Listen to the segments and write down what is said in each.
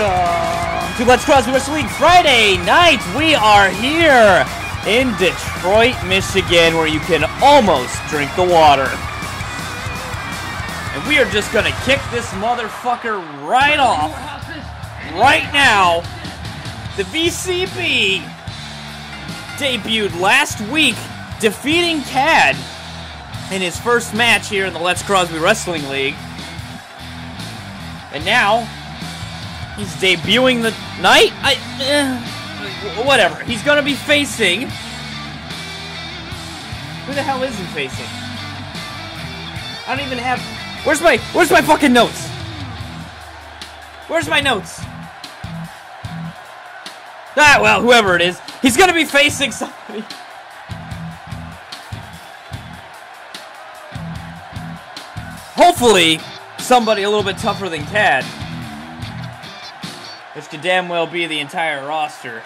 Welcome to Let's Cross Wrestling League Friday night. We are here in Detroit, Michigan, where you can almost drink the water. And we are just gonna kick this motherfucker right off. Right now, the VCB debuted last week, defeating Khad in his first match here in the Let's Crosby Wrestling League. And now, he's debuting the night? Whatever. He's gonna be facing... Who the hell is he facing? I don't even have... Where's my fucking notes? Where's my notes? Ah, well, whoever it is. He's gonna be facing somebody. Hopefully, somebody a little bit tougher than Khad. Which could damn well be the entire roster,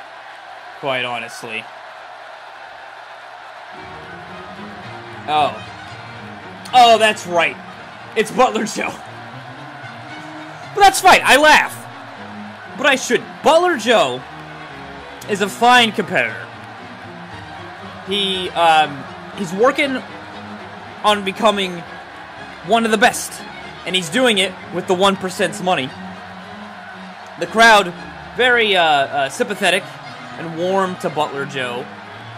quite honestly. Oh, that's right. It's Butler Joe. But that's fine, I laugh. But I shouldn't. Butler Joe is a fine competitor. He's working on becoming one of the best. And he's doing it with the 1%'s money. The crowd, very sympathetic and warm to Butler Joe.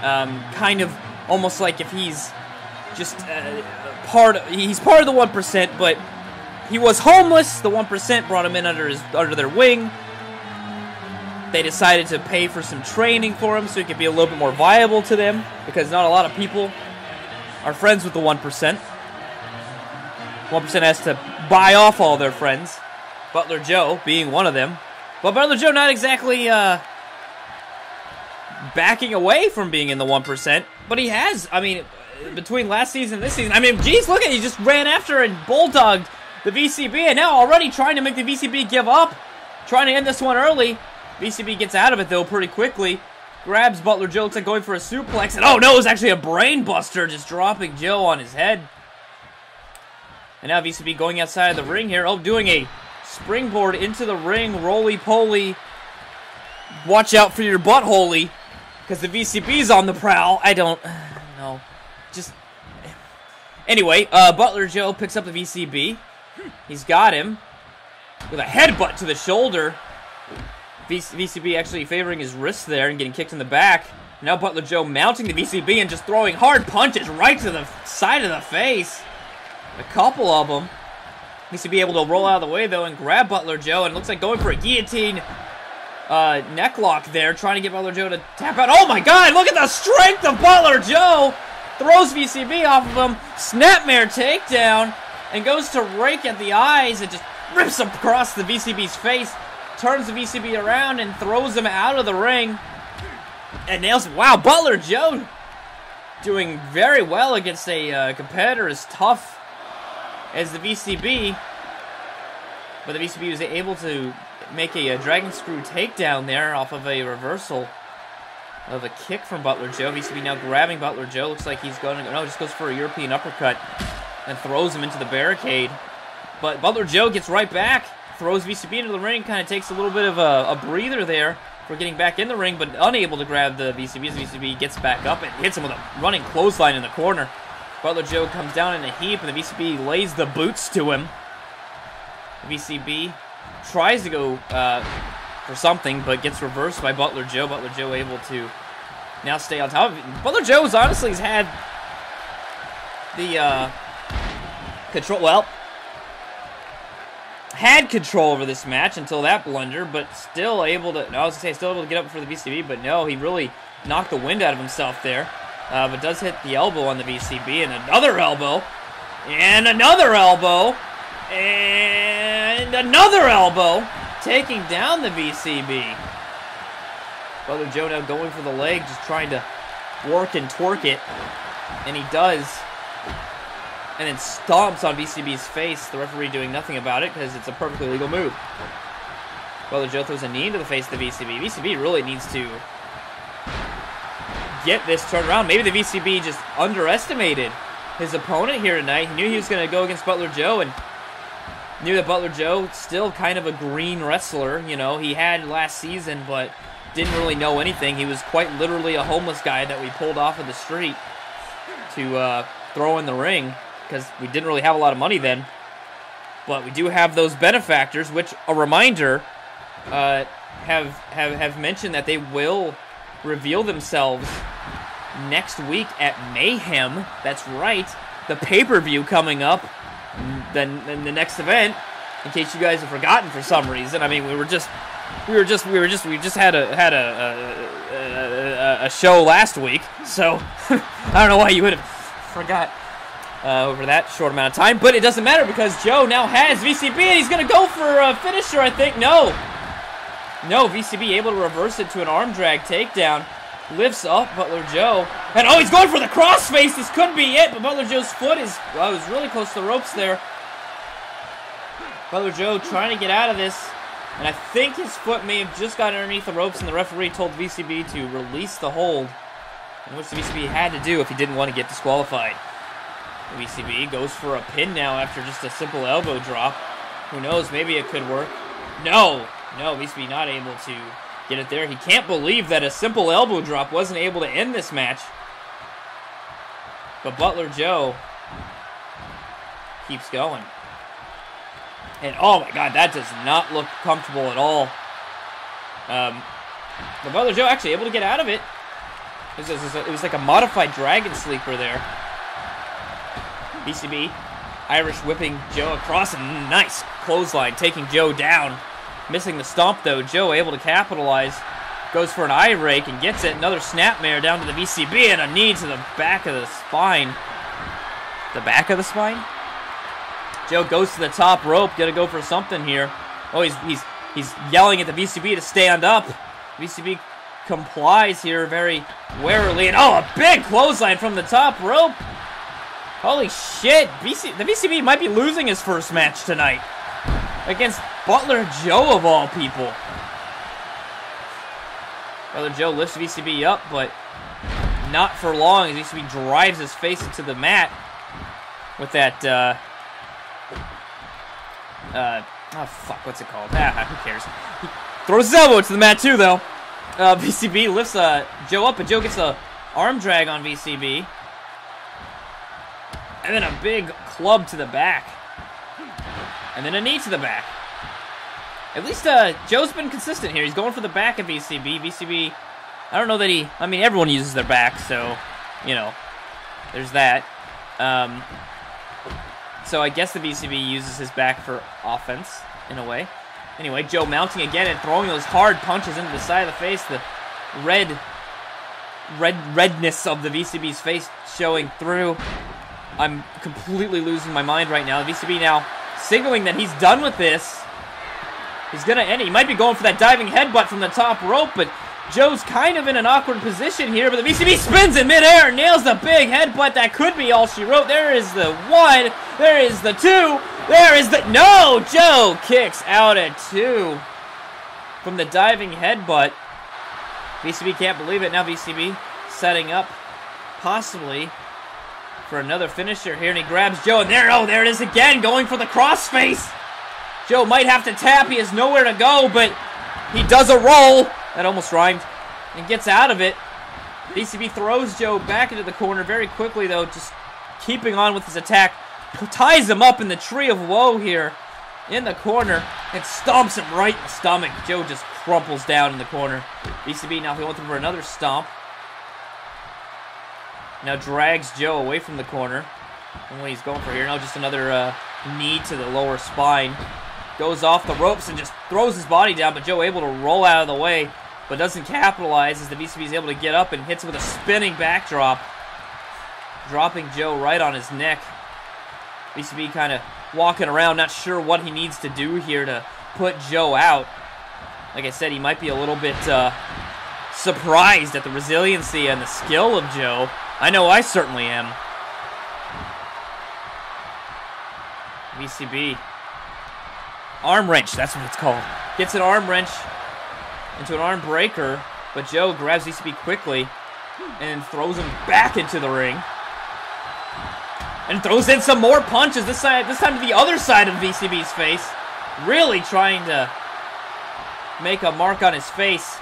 Kind of almost like if he's just he's part of the 1%, but he was homeless. The 1% brought him in under their wing. They decided to pay for some training for him so he could be a little bit more viable to them, because not a lot of people are friends with the 1%. 1% has to buy off all their friends, Butler Joe being one of them. But Butler Joe not exactly backing away from being in the 1%, but he has, I mean, between last season and this season, I mean, geez, look at, he just ran after and bulldogged the VCB, and now already trying to make the VCB give up, trying to end this one early. VCB gets out of it, though, pretty quickly, grabs Butler Joe, looks like going for a suplex, and oh no, it was actually a brain buster, just dropping Joe on his head. And now VCB going outside of the ring here. Oh, doing a springboard into the ring. Roly-poly. Watch out for your buttholy. Because the VCB's on the prowl. I don't know. Just... Anyway, Butler Joe picks up the VCB. He's got him. With a headbutt to the shoulder. VCB actually favoring his wrist there and getting kicked in the back. Now Butler Joe mounting the VCB and just throwing hard punches right to the side of the face. A couple of them. Needs to be able to roll out of the way, though, and grab Butler Joe. And it looks like going for a guillotine neck lock there, trying to get Butler Joe to tap out. Oh, my God! Look at the strength of Butler Joe! Throws VCB off of him. Snapmare takedown. And goes to rake at the eyes. And just rips across the VCB's face. Turns the VCB around and throws him out of the ring. And nails him. Wow, Butler Joe doing very well against a competitor as tough as the VCB, but the VCB was able to make a dragon screw takedown there off of a reversal of a kick from Butler Joe. VCB now grabbing Butler Joe. Looks like he's going to go, no, just goes for a European uppercut and throws him into the barricade. But Butler Joe gets right back, throws VCB into the ring, kind of takes a little bit of a breather there for getting back in the ring, but unable to grab the VCB as VCB gets back up and hits him with a running clothesline in the corner. Butler Joe comes down in a heap, and the VCB lays the boots to him. The VCB tries to go for something, but gets reversed by Butler Joe. Butler Joe able to now stay on top of it. Butler Joe honestly has had the control, well, had control over this match until that blunder, but still able to, no, I was going to say still able to get up for the VCB, but no, he really knocked the wind out of himself there. But does hit the elbow on the VCB, and another elbow, and another elbow, and another elbow, taking down the VCB. Butler Joe now going for the leg, just trying to work and twerk it, and he does, and then stomps on VCB's face, the referee doing nothing about it, because it's a perfectly legal move. Butler Joe throws a knee into the face of the VCB. VCB really needs to get this turned around. Maybe the VCB just underestimated his opponent here tonight. He knew he was going to go against Butler Joe, and knew that Butler Joe, still kind of a green wrestler. You know, he had last season, but didn't really know anything. He was quite literally a homeless guy that we pulled off of the street to throw in the ring because we didn't really have a lot of money then. But we do have those benefactors, which, a reminder, have mentioned that they will reveal themselves next week at Mayhem. That's right, the pay-per-view coming up. Then the next event, in case you guys have forgotten for some reason. I mean, we just had a show last week, so I don't know why you would have forgot over that short amount of time. But it doesn't matter because Joe now has VCB and he's gonna go for a finisher. I think no, VCB able to reverse it to an arm drag takedown. Lifts up Butler Joe. And oh, he's going for the crossface. This could be it, but Butler Joe's foot is, well, it was really close to the ropes there. Butler Joe trying to get out of this. And I think his foot may have just got underneath the ropes, and the referee told VCB to release the hold, in which the VCB had to do if he didn't want to get disqualified. The VCB goes for a pin now after just a simple elbow drop. Who knows, maybe it could work. No, VCB not able to get it there. He can't believe that a simple elbow drop wasn't able to end this match. But Butler Joe keeps going. And oh my god, that does not look comfortable at all. But Butler Joe actually able to get out of it. It was like a modified dragon sleeper there. VCB, Irish whipping Joe across, a nice clothesline, taking Joe down. Missing the stomp, though. Joe able to capitalize. Goes for an eye rake and gets it. Another snapmare down to the VCB and a knee to the back of the spine. The back of the spine? Joe goes to the top rope. Gonna go for something here. Oh, he's yelling at the VCB to stand up. VCB complies here very warily. And oh, a big clothesline from the top rope. Holy shit. The VCB might be losing his first match tonight. Against Butler Joe, of all people. Butler Joe lifts VCB up, but not for long as VCB drives his face into the mat with that, oh fuck, what's it called? Who cares? He throws his elbow to the mat too, though. VCB lifts Joe up, but Joe gets a arm drag on VCB. And then a big club to the back. And then a knee to the back. At least Joe's been consistent here. He's going for the back of VCB. VCB, I don't know that he... I mean, everyone uses their back, so, you know, there's that. So I guess the VCB uses his back for offense, in a way. Anyway, Joe mounting again and throwing those hard punches into the side of the face. The redness of the VCB's face showing through. I'm completely losing my mind right now. The VCB now signaling that he's done with this. He's gonna end it. He might be going for that diving headbutt from the top rope, but Joe's kind of in an awkward position here. But the VCB spins in midair, nails the big headbutt. That could be all she wrote. There is the one. There is the two. There is the... No! Joe kicks out at 2 from the diving headbutt. VCB can't believe it. Now VCB setting up possibly for another finisher here, and he grabs Joe, and there it is again, going for the crossface. Joe might have to tap. He has nowhere to go, but he does a roll. That almost rhymed. And gets out of it. VCB throws Joe back into the corner very quickly, though, just keeping on with his attack. Ties him up in the tree of woe here in the corner and stomps him right in the stomach. Joe just crumples down in the corner. VCB now going through for another stomp. Now drags Joe away from the corner. And what he's going for here now, just another knee to the lower spine. Goes off the ropes and just throws his body down, but Joe able to roll out of the way, but doesn't capitalize as the VCB is able to get up and hits with a spinning backdrop. Dropping Joe right on his neck. VCB kind of walking around, not sure what he needs to do here to put Joe out. Like I said, he might be a little bit surprised at the resiliency and the skill of Joe. I know I certainly am. VCB. Arm wrench, that's what it's called. Gets an arm wrench into an arm breaker, but Joe grabs VCB quickly and throws him back into the ring. And throws in some more punches, this time to the other side of VCB's face. Really trying to make a mark on his face.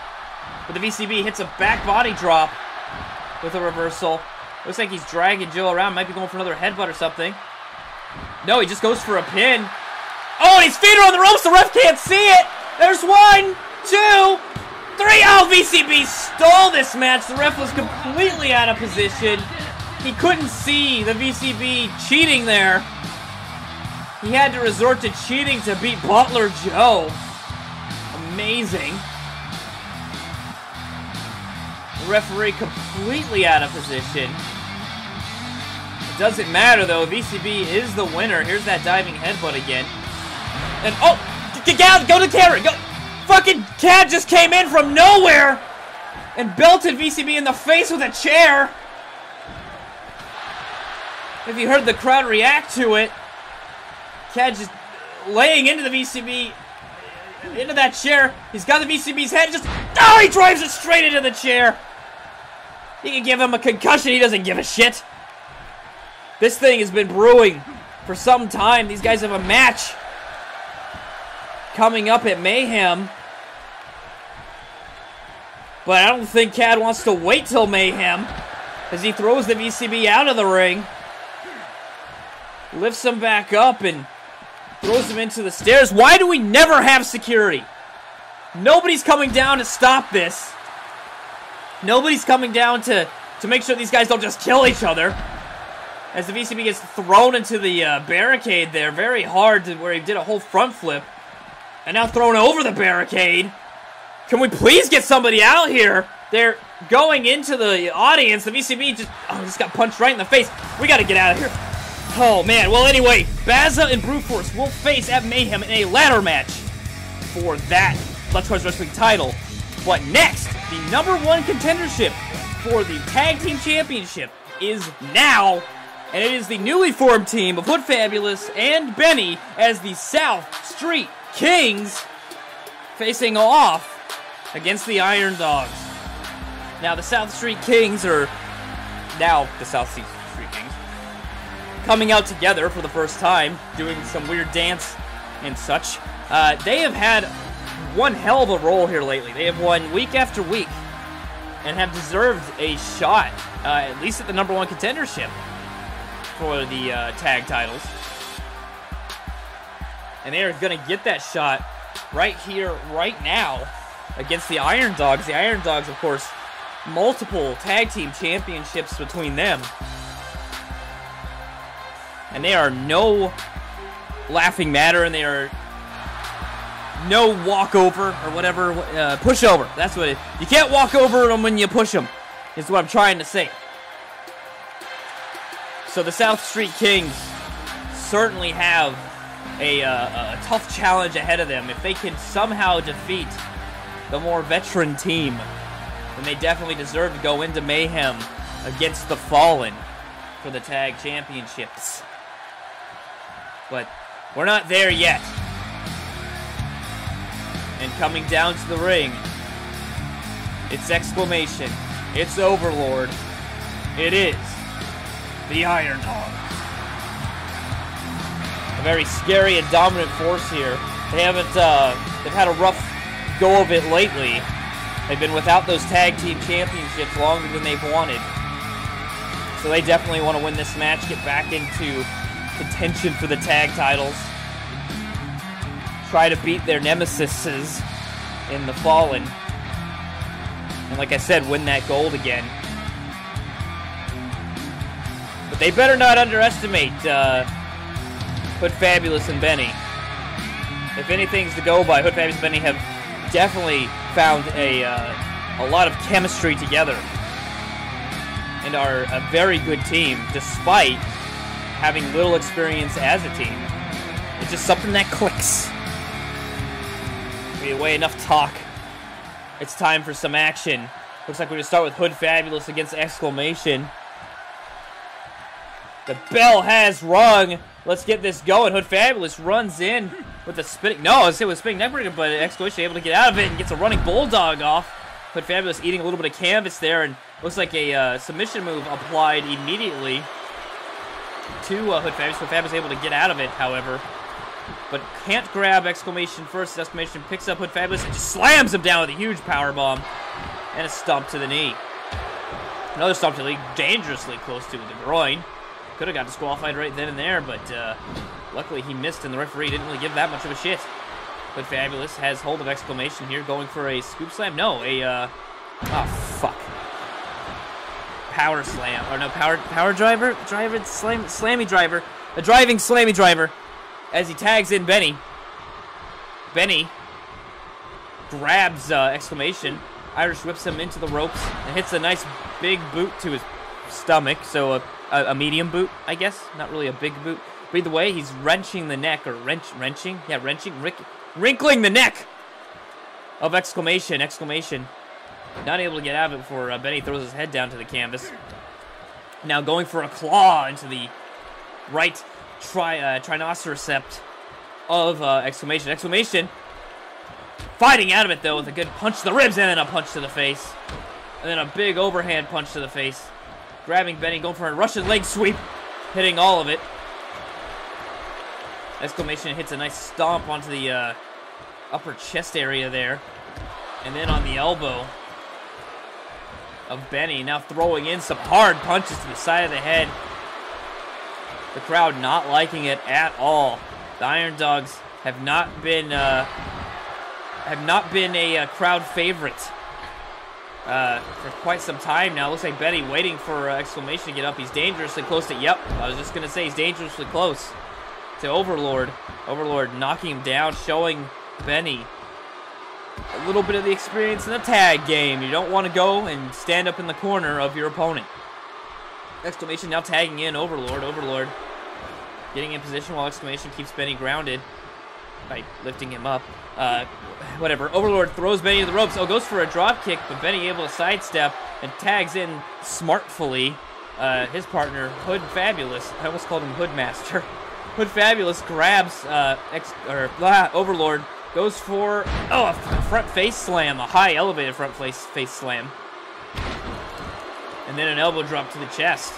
But the VCB hits a back body drop with a reversal. Looks like he's dragging Joe around. Might be going for another headbutt or something. No, he just goes for a pin. Oh, and his feet are on the ropes. The ref can't see it. There's 1, 2, 3. Oh, VCB stole this match. The ref was completely out of position. He couldn't see the VCB cheating there. He had to resort to cheating to beat Butler Joe. Amazing. The referee completely out of position. It doesn't matter though, VCB is the winner. Here's that diving headbutt again. And oh, go to camera, go. Fucking Khad just came in from nowhere and belted VCB in the face with a chair. If you heard the crowd react to it, Khad just laying into the VCB, into that chair. He's got the VCB's head, just, oh, he drives it straight into the chair. He can give him a concussion, he doesn't give a shit. This thing has been brewing for some time. These guys have a match coming up at Mayhem. But I don't think Khad wants to wait till Mayhem as he throws the VCB out of the ring. Lifts him back up and throws him into the stairs. Why do we never have security? Nobody's coming down to stop this. Nobody's coming down to make sure these guys don't just kill each other. As the VCB gets thrown into the barricade there, very hard, to where he did a whole front flip. And now thrown over the barricade. Can we please get somebody out here? They're going into the audience. The VCB just got punched right in the face. We gotta get out of here. Oh, man. Well, anyway, Baza and Brute Force will face at Mayhem in a ladder match for that Let's Go Wrestling title. But next, the #1 contendership for the Tag Team Championship is now, and it is the newly formed team of Hood Fabulous and Benny as the South Street Kings facing off against the Iron Dogs. Now, the South Street Kings are now the South Street Kings, coming out together for the first time, doing some weird dance and such. They have had one hell of a role here lately. They have won week after week and have deserved a shot, at least at the #1 contendership for the tag titles. And they are going to get that shot right here, right now, against the Iron Dogs. The Iron Dogs, of course, multiple tag team championships between them. And they are no laughing matter, and they are no walkover or whatever, pushover. That's what you can't walk over them when you push them, is what I'm trying to say. So the South Street Kings certainly have a tough challenge ahead of them. If they can somehow defeat the more veteran team, then they definitely deserve to go into Mayhem against the Fallen for the tag championships. But we're not there yet. And coming down to the ring, it's Exclamation, it's Overlord, it is the Iron Dogs. A very scary and dominant force here. They haven't, they've had a rough go of it lately. They've been without those tag team championships longer than they've wanted. So they definitely want to win this match, get back into contention for the tag titles. Try to beat their nemesises in the Fallen. And like I said, win that gold again. But they better not underestimate Hood Fabulous and Benny. If anything's to go by, Hood Fabulous and Benny have definitely found a lot of chemistry together and are a very good team, despite having little experience as a team. It's just something that clicks. Away enough talk. It's time for some action. Looks like we're going to start with Hood Fabulous against Exclamation. The bell has rung. Let's get this going. Hood Fabulous runs in with a spinning... No, it was spinning neckbreaker, but Exclamation able to get out of it and gets a running bulldog off. Hood Fabulous eating a little bit of canvas there, and looks like a submission move applied immediately. to Hood Fabulous. Hood Fabulous able to get out of it, however, but can't grab Exclamation first. Exclamation picks up Hood Fabulous and just slams him down with a huge power bomb and a stomp to the knee. Another stomp to the knee, dangerously close to the groin. Could have got disqualified right then and there, but luckily he missed, and the referee didn't really give that much of a shit. But Fabulous has hold of Exclamation here, going for a scoop slam. No, oh fuck. Power slam, or no, power driver, slammy driver, a driving slammy driver, as he tags in Benny. Benny grabs Exclamation, Irish whips him into the ropes, and hits a nice big boot to his stomach, so a medium boot, I guess, not really a big boot. But either way, he's wrenching the neck, or wrenching, wrinkling the neck of Exclamation. Not able to get out of it before Benny throws his head down to the canvas. Now going for a claw into the right triceratops of Exclamation. Exclamation fighting out of it, though, with a good punch to the ribs and then a punch to the face. And then a big overhand punch to the face. Grabbing Benny, going for a Russian leg sweep, hitting all of it. Exclamation hits a nice stomp onto the upper chest area there. And then on the elbow of Benny, now throwing in some hard punches to the side of the head. The crowd not liking it at all. The Iron Dogs have not been a crowd favorite for quite some time now. Looks like Benny waiting for Exclamation to get up. He's dangerously close to, yep, I was just going to say he's dangerously close to Overlord. Overlord knocking him down, showing Benny a little bit of the experience in the tag game. You don't want to go and stand up in the corner of your opponent. Exclamation now tagging in Overlord. Overlord getting in position while Exclamation keeps Benny grounded by lifting him up. Whatever. Overlord throws Benny to the ropes. Oh, goes for a drop kick, but Benny able to sidestep and tags in smartfully his partner, Hood Fabulous. I almost called him Hoodmaster. Hood Fabulous grabs Overlord. Goes for, a front face slam, a high elevated front face slam. And then an elbow drop to the chest.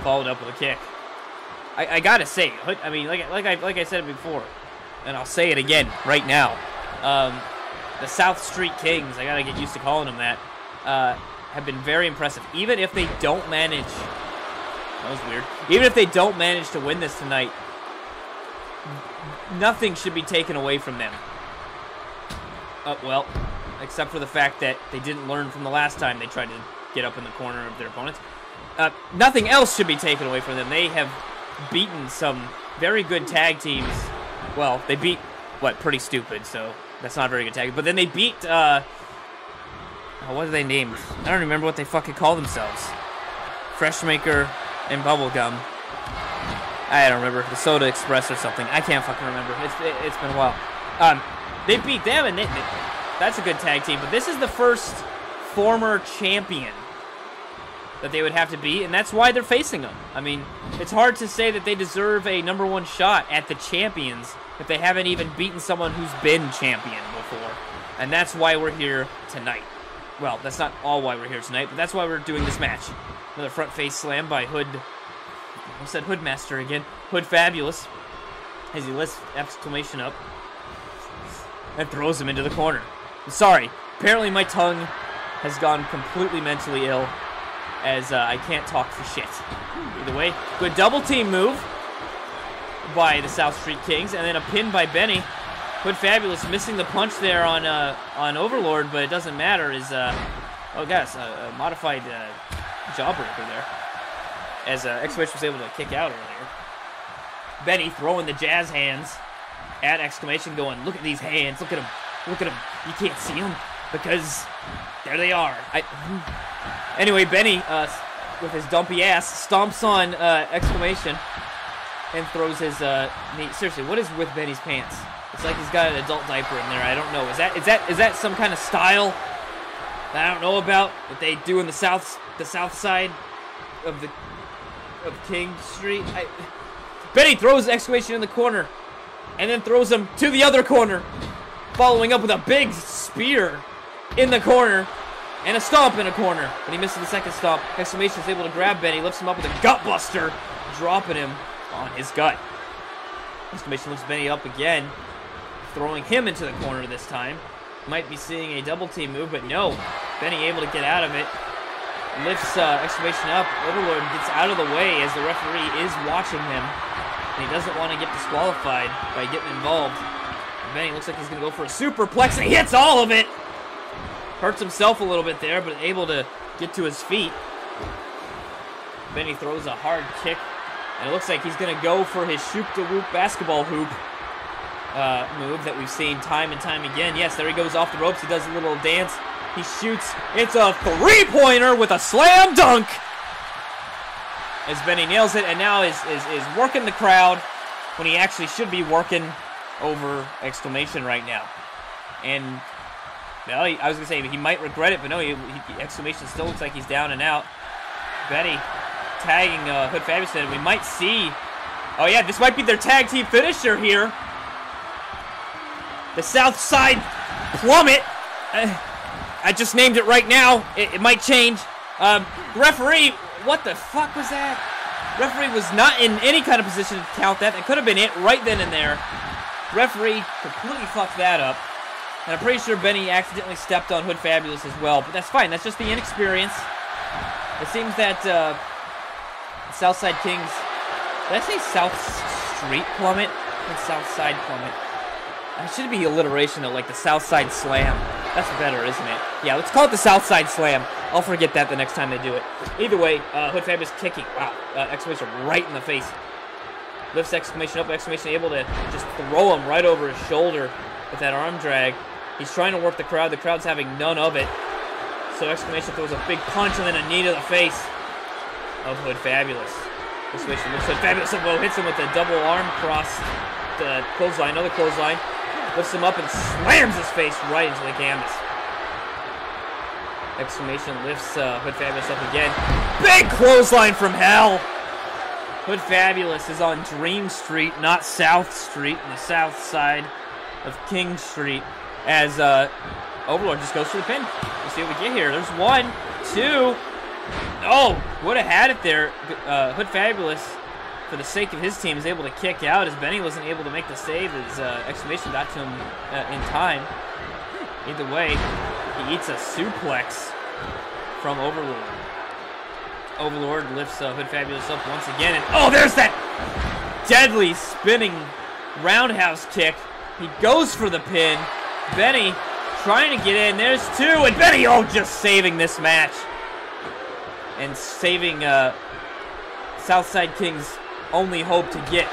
Followed up with a kick. I gotta say, I mean, like I said it before, and I'll say it again right now. The South Street Kings, I gotta get used to calling them that, have been very impressive. Even if they don't manage, that was weird. Even if they don't manage to win this tonight, nothing should be taken away from them. Well, except for the fact that they didn't learn from the last time they tried to get up in the corner of their opponents. Nothing else should be taken away from them. They have beaten some very good tag teams. Well, they beat, Pretty Stupid, so that's not a very good tag. But then they beat, what are they named? I don't remember what they fucking call themselves. Freshmaker and Bubblegum. I don't remember, the Soda Express or something. I can't fucking remember. It's been a while. They beat them, and that's a good tag team. But this is the first former champion that they would have to beat, and that's why they're facing them. I mean, it's hard to say that they deserve a #1 shot at the champions if they haven't even beaten someone who's been champion before. And that's why we're here tonight. Well, that's not all why we're here tonight, but that's why we're doing this match. Another front face slam by Hood. I said Hoodmaster again. Hood Fabulous, as he lifts Exclamation up and throws him into the corner. I'm sorry, apparently my tongue has gone completely mentally ill as I can't talk for shit. Either way, good double team move by the South Street Kings, and then a pin by Benny. Hood Fabulous missing the punch there on Overlord, but it doesn't matter. Oh guys, a modified jawbreaker there, as Exclamation was able to kick out earlier. Benny throwing the jazz hands at Exclamation, going, look at these hands, look at them, you can't see them because there they are. Anyway, Benny, with his dumpy ass, stomps on Exclamation and throws his knee. Seriously, what is with Benny's pants? It's like he's got an adult diaper in there. I don't know. Is that some kind of style that I don't know about that they do in the south side of King Street? Benny throws Exclamation in the corner and then throws him to the other corner, following up with a big spear in the corner And a stomp in a corner, but he misses the second stomp. Exclamation is able to grab Benny, lifts him up with a gut buster, dropping him on his gut. Exclamation lifts Benny up again, throwing him into the corner this time. Might be seeing a double team move, but no. Benny able to get out of it. Lifts Exclamation up. Overlord gets out of the way as the referee is watching him. And he doesn't want to get disqualified by getting involved. And Benny looks like he's going to go for a superplex, and he hits all of it! Hurts himself a little bit there, but able to get to his feet. Benny throws a hard kick, and it looks like he's going to go for his shoop-de-whoop basketball hoop move that we've seen time and time again. Yes, there he goes off the ropes. He does a little dance. He shoots. It's a three-pointer with a slam dunk! As Benny nails it, and now is working the crowd when he actually should be working over Exclamation right now. And... well, I was going to say he might regret it, but no, Exclamation still looks like he's down and out. Benny tagging Hood Fabulous, and we might see... oh yeah, this might be their tag team finisher here. The South Side Plummet. I just named it right now. It might change. Referee, what the fuck was that? Referee was not in any kind of position to count that. That could have been it right then and there. Referee completely fucked that up. And I'm pretty sure Benny accidentally stepped on Hood Fabulous as well, but that's fine. That's just the inexperience. It seems that Southside Kings... did I say South Street Plummet? And Southside Plummet. It should be alliteration though, like the Southside Slam. That's better, isn't it? Yeah, let's call it the Southside Slam. I'll forget that the next time they do it. Either way, Hood Fabulous kicking. Wow, Exclamation right in the face. Lifts Exclamation up, Exclamation able to just throw him right over his shoulder with that arm drag. He's trying to work the crowd. The crowd's having none of it. So Exclamation throws a big punch and then a knee to the face of Hood Fabulous. Exclamation lifts Hood Fabulous up, hits him with a double arm cross. The clothesline, another clothesline. Lifts him up and slams his face right into the canvas. Exclamation lifts Hood Fabulous up again. Big clothesline from hell! Hood Fabulous is on Dream Street, not South Street, on the south side of King Street, as Overlord just goes for the pin. We'll see what we get here. There's 1, 2. Oh, would have had it there. Hood Fabulous, for the sake of his team, is able to kick out as Benny wasn't able to make the save as Exclamation got to him in time. Either way, he eats a suplex from Overlord. Overlord lifts Hood Fabulous up once again, and oh, there's that deadly spinning roundhouse kick. He goes for the pin. Benny trying to get in. There's 2, and Benny, oh, just saving this match. And saving Southside King's only hope to get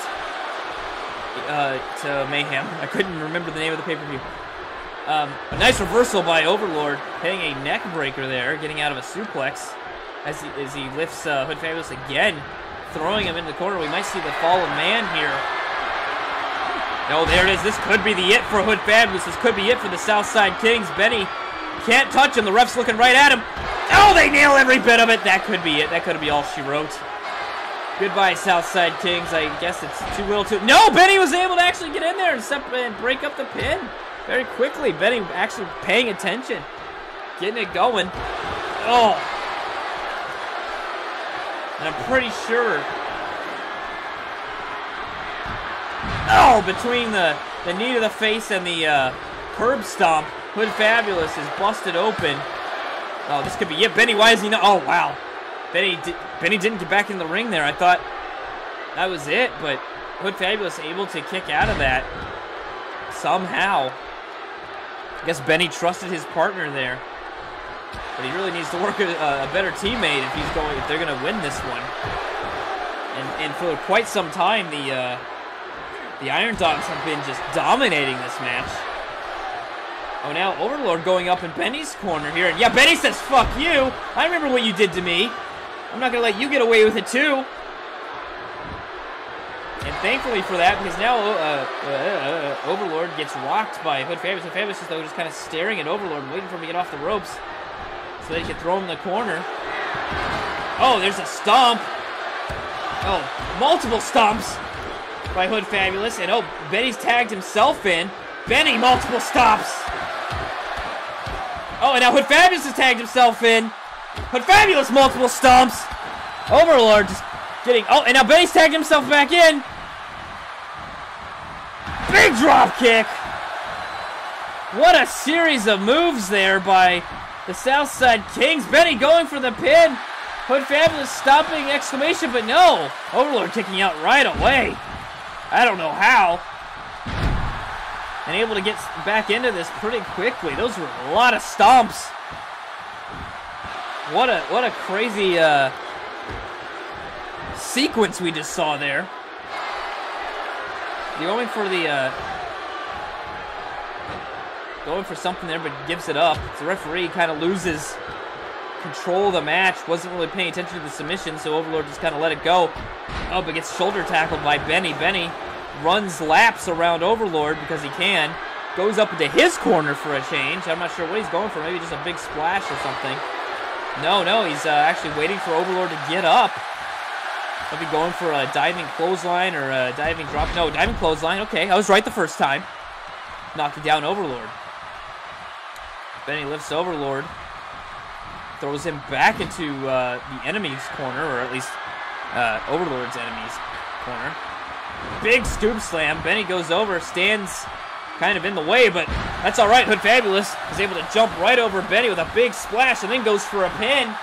to Mayhem. I couldn't remember the name of the pay-per-view. A nice reversal by Overlord, hitting a neck breaker there, getting out of a suplex as he lifts Hood Fabulous again, throwing him into the corner. We might see the fall of man here. Oh, there it is. This could be the it for Hood Fabulous. This could be it for the Southside Kings. Benny can't touch him. The ref's looking right at him. Oh, they nail every bit of it. That could be it. That could be all she wrote. Goodbye, Southside Kings. I guess it's too little too... No, Benny was able to actually get in there and break up the pin very quickly. Benny actually paying attention. Getting it going. Oh. And I'm pretty sure... Oh, between the knee to the face and the curb stomp, Hood Fabulous is busted open. Oh, this could be it. Benny, why is he not... Oh, wow. Benny didn't get back in the ring there. I thought that was it, but Hood Fabulous able to kick out of that somehow. I guess Benny trusted his partner there, but he really needs to work a better teammate if they're going to win this one. And for quite some time, the Iron Dogs have been just dominating this match. Oh, now Overlord going up in Benny's corner here. And yeah, Benny says, fuck you. I remember what you did to me. I'm not going to let you get away with it, too. And thankfully for that, because now Overlord gets rocked by Hood Fabulous. Hood Fabulous is, though, just kind of staring at Overlord, waiting for him to get off the ropes so they can throw him in the corner. Oh, there's a stomp. Oh, multiple stomps by Hood Fabulous. And, oh, Benny's tagged himself in. Benny, multiple stomps. Oh, and now Hood Fabulous has tagged himself in. Hood Fabulous multiple stomps. Overlord just getting... Oh, and now Benny's tagged himself back in. Big drop kick. What a series of moves there by the Southside Kings. Benny going for the pin. Hood Fabulous stopping exclamation, but no. Overlord kicking out right away. I don't know how. And able to get back into this pretty quickly. Those were a lot of stomps. What a crazy sequence we just saw there. Going for something there, but gives it up. The referee kind of loses control of the match. Wasn't really paying attention to the submission, so Overlord just kind of let it go. Oh, but gets shoulder tackled by Benny. Benny runs laps around Overlord because he can. Goes up into his corner for a change. I'm not sure what he's going for. Maybe just a big splash or something. No, he's actually waiting for Overlord to get up. Maybe going for a diving clothesline or a diving drop. No, diving clothesline. Okay, I was right the first time. Knocking down Overlord. Benny lifts Overlord. Throws him back into the enemy's corner, or at least Overlord's enemy's corner. Big scoop slam. Benny goes over, stands kind of in the way, but that's all right. Hood Fabulous is able to jump right over Benny with a big splash and then goes for a pin.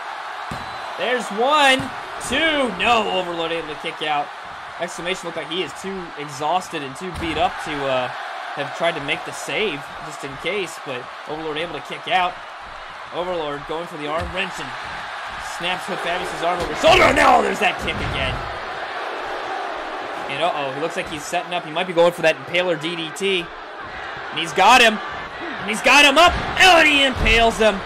There's 1, 2. No, Overlord able to kick out. Exclamation looked like he is too exhausted and too beat up to have tried to make the save just in case, but Overlord able to kick out. Overlord going for the arm wrench and snaps Hood Fabulous's arm over his shoulder. No, there's that kick again. And uh-oh, he looks like he's setting up. He might be going for that Impaler DDT. And he's got him. And he's got him up. Oh, and he impales him.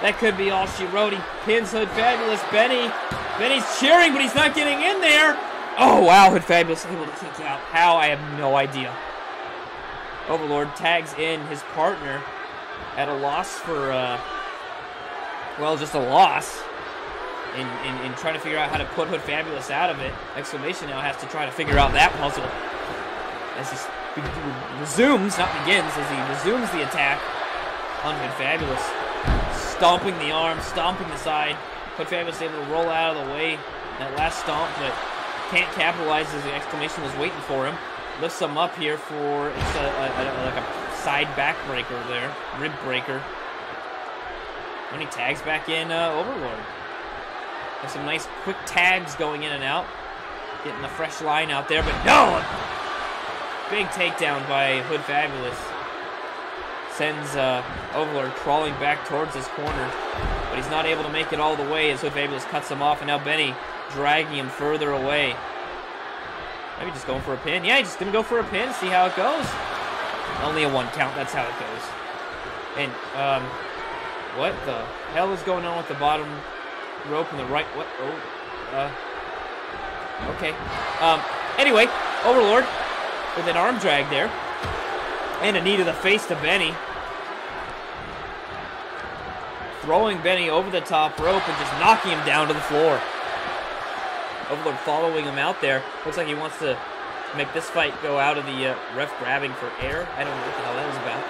That could be all she wrote. He pins Hood Fabulous. Benny's cheering, but he's not getting in there. Oh, wow, Hood Fabulous able to kick out. How? I have no idea. Overlord tags in his partner at a loss for, well, just a loss. In trying to figure out how to put Hood Fabulous out of it. Exclamation now has to try to figure out that puzzle. As he resumes, not begins, as he resumes the attack on Hood Fabulous. Stomping the arm, stomping the side. Hood Fabulous able to roll out of the way that last stomp, but can't capitalize as the exclamation was waiting for him. Lifts him up here for it's like a side backbreaker there, rib breaker. When he tags back in Overlord. There's some nice quick tags going in and out. Getting the fresh line out there, but no! Big takedown by Hood Fabulous. Sends Overlord crawling back towards his corner. But he's not able to make it all the way as Hood Fabulous cuts him off. And now Benny dragging him further away. Maybe just going for a pin. Yeah, he's just going to go for a pin, see how it goes. Only a 1 count, that's how it goes. And, what the hell is going on with the bottom rope and the right? What? Oh, okay. Anyway, Overlord with an arm drag there. And a knee to the face to Benny. Throwing Benny over the top rope and just knocking him down to the floor. Overlord following him out there. Looks like he wants to make this fight go out of the ref grabbing for air. I don't know what the hell that was about.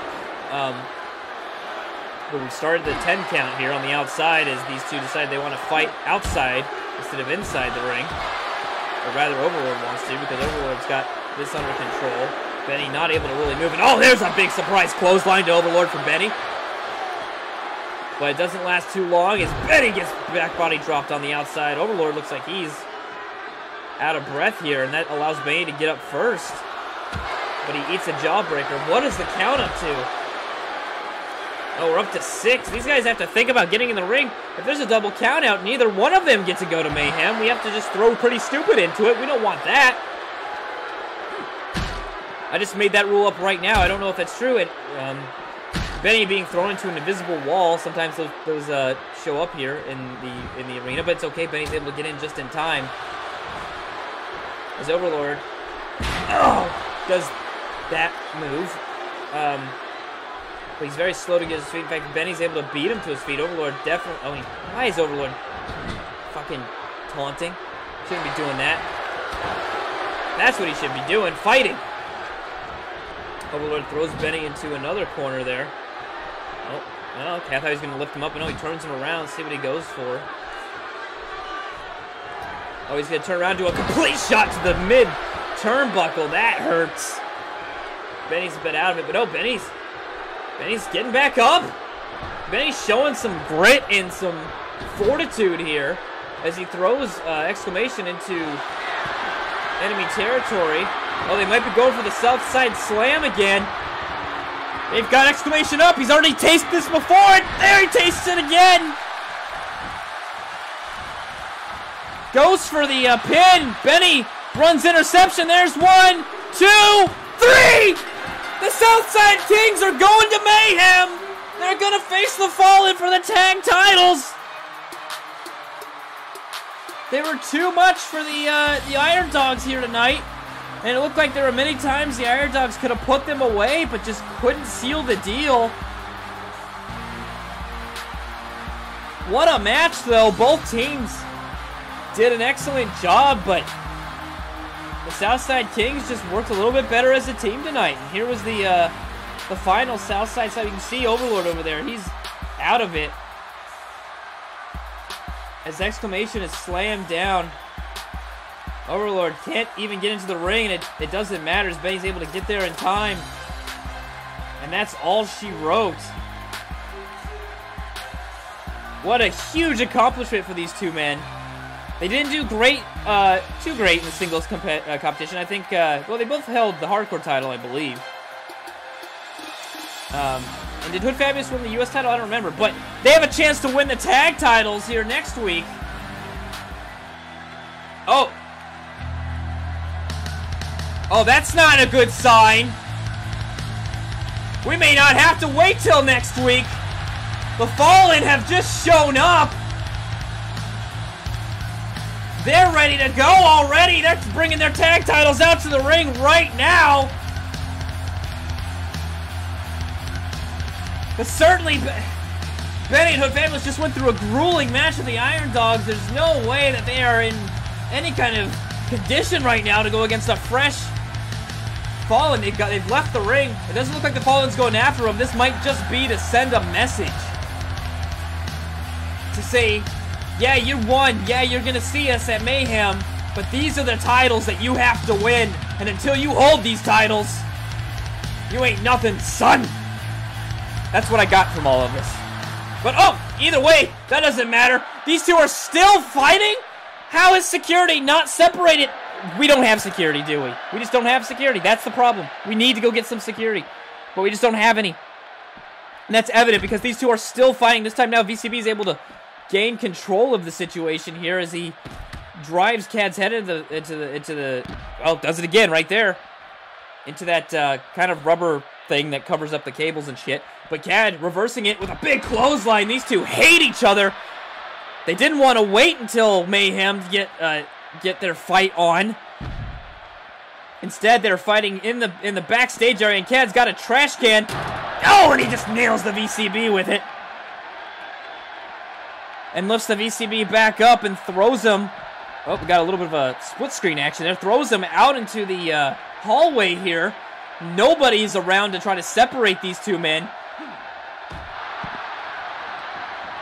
But we started the 10 count here on the outside as these two decide they want to fight outside instead of inside the ring. Or rather, Overlord wants to because Overlord's got this under control. Benny not able to really move. And oh, there's a big surprise clothesline to Overlord from Benny. But it doesn't last too long as Benny gets back body dropped on the outside. Overlord looks like he's out of breath here, and that allows Benny to get up first. But he eats a jawbreaker. What is the count up to? Oh, we're up to 6. These guys have to think about getting in the ring. If there's a double count out, neither one of them get to go to Mayhem. We have to just throw Pretty Stupid into it. We don't want that. I just made that rule up right now. I don't know if that's true. Benny being thrown into an invisible wall. Sometimes those show up here in the arena, but it's okay. Benny's able to get in just in time. As Overlord does that move. But he's very slow to get his feet. In fact, Benny's able to beat him to his feet. Overlord definitely... Oh, why is Overlord fucking taunting? Shouldn't be doing that. That's what he should be doing. Fighting. Overlord throws Benny into another corner there. Oh, Well, okay, I thought he was going to lift him up, but no, he turns him around, see what he goes for. Oh, he's going to turn around, do a complete shot to the mid-turnbuckle. That hurts. Benny's a bit out of it, but no, Benny's getting back up. Benny's showing some grit and some fortitude here as he throws exclamation into enemy territory. Oh, they might be going for the south side slam again. They've got exclamation up. He's already tasted this before, and there he tastes it again. Goes for the pin. Benny runs interception. There's 1, 2, 3. The Southside Kings are going to Mayhem. They're going to face the Fallen for the tag titles. They were too much for the Iron Dogs here tonight. And it looked like there were many times the Iron Dogs could have put them away, but just couldn't seal the deal. What a match, though. Both teams did an excellent job, but the Southside Kings just worked a little bit better as a team tonight. And here was the final Southside side. You can see Overlord over there. He's out of it. As exclamation is slammed down. Overlord can't even get into the ring, and it doesn't matter as Benny's able to get there in time. And that's all she wrote. What a huge accomplishment for these two men. They didn't do great, too great in the singles competition. I think, well, they both held the hardcore title, I believe. And did Hood Fabulous win the U.S. title? I don't remember. But they have a chance to win the tag titles here next week. Oh. Oh, that's not a good sign. We may not have to wait till next week. The Fallen have just shown up. They're ready to go already. They're bringing their tag titles out to the ring right now. But certainly, Benny and Hood Fabulous just went through a grueling match with the Iron Dogs. There's no way that they are in any kind of condition right now to go against a fresh Fallen. They've left the ring. It doesn't look like the Fallen's going after them. This might just be to send a message. To say, yeah, you won. Yeah, you're going to see us at Mayhem. But these are the titles that you have to win. And until you hold these titles, you ain't nothing, son. That's what I got from all of this. But, oh, either way, that doesn't matter. These two are still fighting? How is security not separated? We don't have security, do we? We just don't have security. That's the problem. We need to go get some security. But we just don't have any. And that's evident because these two are still fighting. This time now, VCB is able to gain control of the situation here as he drives Khad's head into the well, does it again right there. Into that kind of rubber thing that covers up the cables and shit. But Khad reversing it with a big clothesline. These two hate each other. They didn't want to wait until Mayhem to get their fight on. Instead, they're fighting in the backstage area, and Khad's got a trash can. Oh, and he just nails the VCB with it. And lifts the VCB back up and throws him. Oh, we got a little bit of a split screen action there. Throws him out into the hallway here. Nobody's around to try to separate these two men.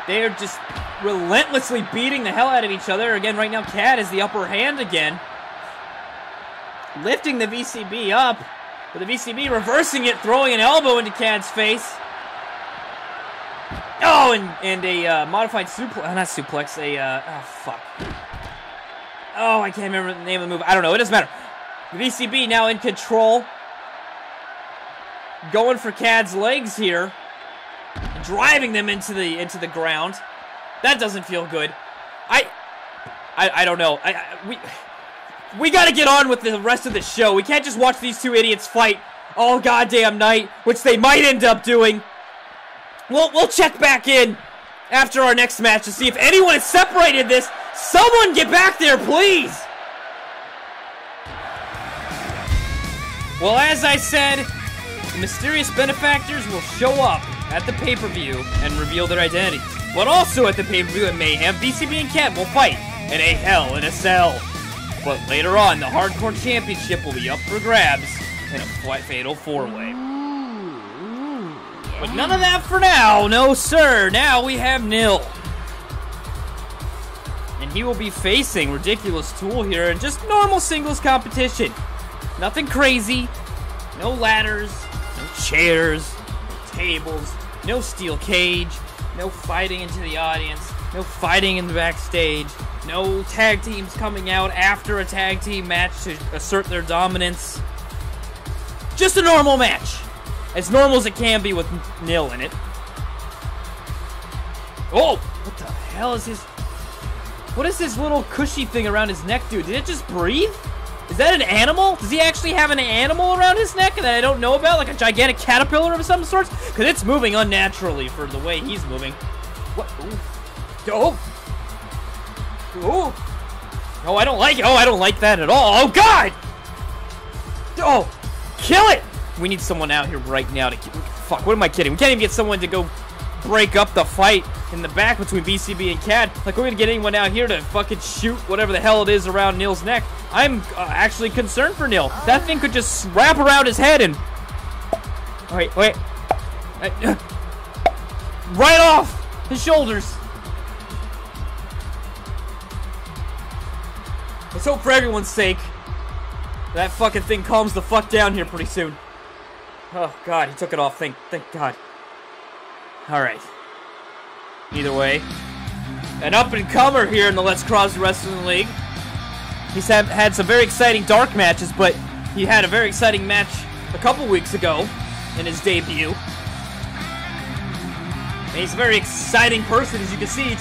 They're just relentlessly beating the hell out of each other. Again, right now, Khad has the upper hand again. Lifting the VCB up. With the VCB reversing it, throwing an elbow into Khad's face. Oh, and a modified suplex. Not suplex, oh, fuck. Oh, I can't remember the name of the move. I don't know. It doesn't matter. The VCB now in control. Going for Khad's legs here. Driving them into the ground. That doesn't feel good. I don't know. We got to get on with the rest of the show. We can't just watch these two idiots fight all goddamn night, which they might end up doing. We'll check back in after our next match to see if anyone has separated this. Someone get back there, please. Well, as I said, the mysterious benefactors will show up at the pay-per-view and reveal their identity. But also at the pay-per-view at Mayhem, VCB and Khad will fight in a Hell in a Cell. But later on, the Hardcore Championship will be up for grabs in a fatal four-way. But none of that for now. No, sir. Now we have Nil. And he will be facing Ridiculous Tool here in just normal singles competition. Nothing crazy. No ladders. No chairs. No tables. No steel cage. No fighting into the audience. No fighting in the backstage. No tag teams coming out after a tag team match to assert their dominance. Just a normal match. As normal as it can be with Nil in it. Oh! What the hell is his... What is this little cushy thing around his neck, dude? Did it just breathe? Is that an animal? Does he actually have an animal around his neck that I don't know about? Like a gigantic caterpillar of some sorts? Because it's moving unnaturally for the way he's moving. What? Ooh. Oh! Oh! Oh, I don't like it. Oh, I don't like that at all. Oh, God! Oh! Kill it! We need someone out here right now to... Fuck, what am I kidding? We can't even get someone to go break up the fight in the back between BCB and Khad. Like, we're gonna get anyone out here to fucking shoot whatever the hell it is around Nil's neck. I'm actually concerned for Nil. That thing could just wrap around his head and... Wait. Right off his shoulders. Let's hope for everyone's sake that fucking thing calms the fuck down here pretty soon. Oh, God, he took it off. Thank God. Alright. Either way, an up-and-comer here in the Let's Cross Wrestling League. He's had some very exciting dark matches, but he had a very exciting match a couple weeks ago in his debut. And he's a very exciting person, as you can see.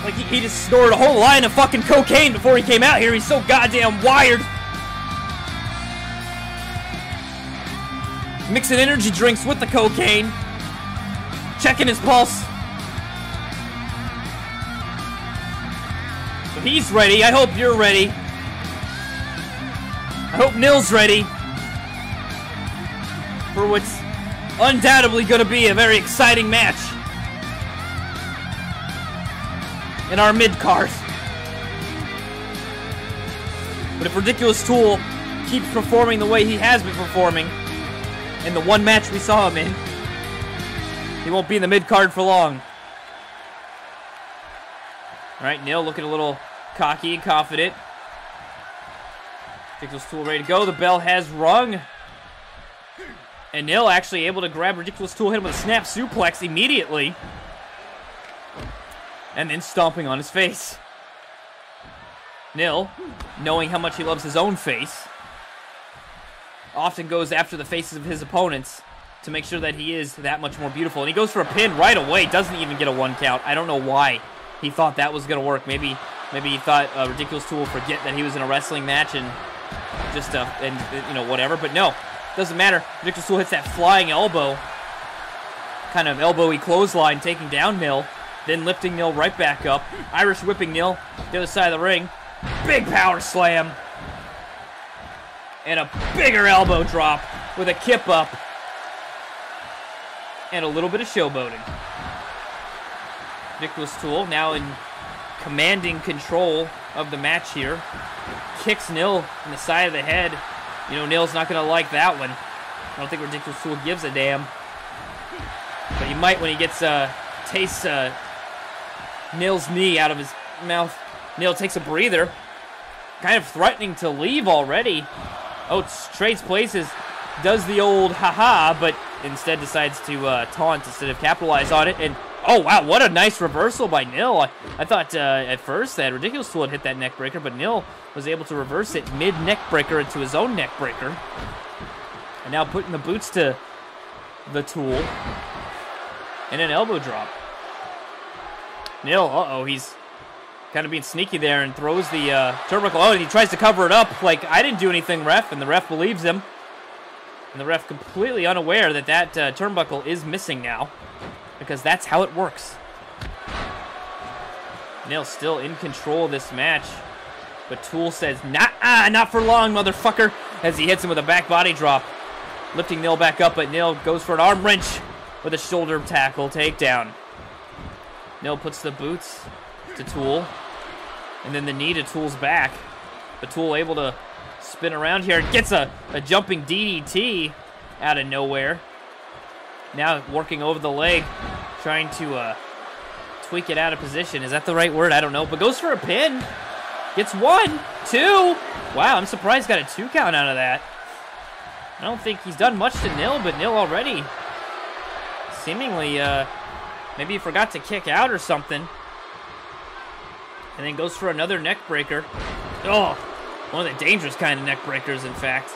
Like, he just snorted a whole line of fucking cocaine before he came out here. He's so goddamn wired. Mixing energy drinks with the cocaine. Checking his pulse. So he's ready. I hope you're ready. I hope Nil's ready for what's undoubtedly going to be a very exciting match in our mid-card. But if Ridiculous Tool keeps performing the way he has been performing in the one match we saw him in, he won't be in the mid-card for long. Alright, Nil looking a little cocky and confident. Ridiculous Tool ready to go. The bell has rung. And Nil actually able to grab Ridiculous Tool, hit him with a snap suplex immediately. And then stomping on his face. Nil, knowing how much he loves his own face, often goes after the faces of his opponents to make sure that he is that much more beautiful. And he goes for a pin right away. Doesn't even get a 1 count. I don't know why he thought that was going to work. Maybe he thought Ridiculous Tool would forget that he was in a wrestling match and just, you know, whatever. But no, doesn't matter. Ridiculous Tool hits that flying elbow. Kind of elbowy clothesline, taking down Nil. Then lifting Nil right back up. Irish whipping Nil the other side of the ring. Big power slam. And a bigger elbow drop with a kip up. And a little bit of showboating. Ridiculous Tool now in commanding control of the match here. Kicks Nil in the side of the head. You know, Nil's not going to like that one. I don't think Ridiculous Tool gives a damn. But he might when he gets tastes Nil's knee out of his mouth. Nil takes a breather. Kind of threatening to leave already. Oh, trades places. Does the old haha, but instead decides to taunt instead of capitalize on it. And oh wow, what a nice reversal by Nil. I thought at first that Ridiculous Tool had hit that neck breaker, but Nil was able to reverse it mid-neck breaker into his own neck breaker. And now putting the boots to the Tool. And an elbow drop. Nil, uh-oh, he's kind of being sneaky there and throws the turnbuckle. Oh, and he tries to cover it up like, I didn't do anything, ref, and the ref believes him. And the ref completely unaware that that turnbuckle is missing now, because that's how it works. Nil still in control of this match, but Tool says, not for long, motherfucker, as he hits him with a back body drop. Lifting Nil back up, but Nil goes for an arm wrench with a shoulder tackle takedown. Nil puts the boots to Tool, and then the knee to Tool's back. But Tool able to spin around here and gets a jumping DDT out of nowhere. Now working over the leg, trying to tweak it out of position. Is that the right word? I don't know. But goes for a pin. Gets 1, 2. Wow, I'm surprised got a 2 count out of that. I don't think he's done much to Nil, but Nil already seemingly, maybe he forgot to kick out or something. And then goes for another neck breaker. Oh, one of the dangerous kind of neck breakers, in fact,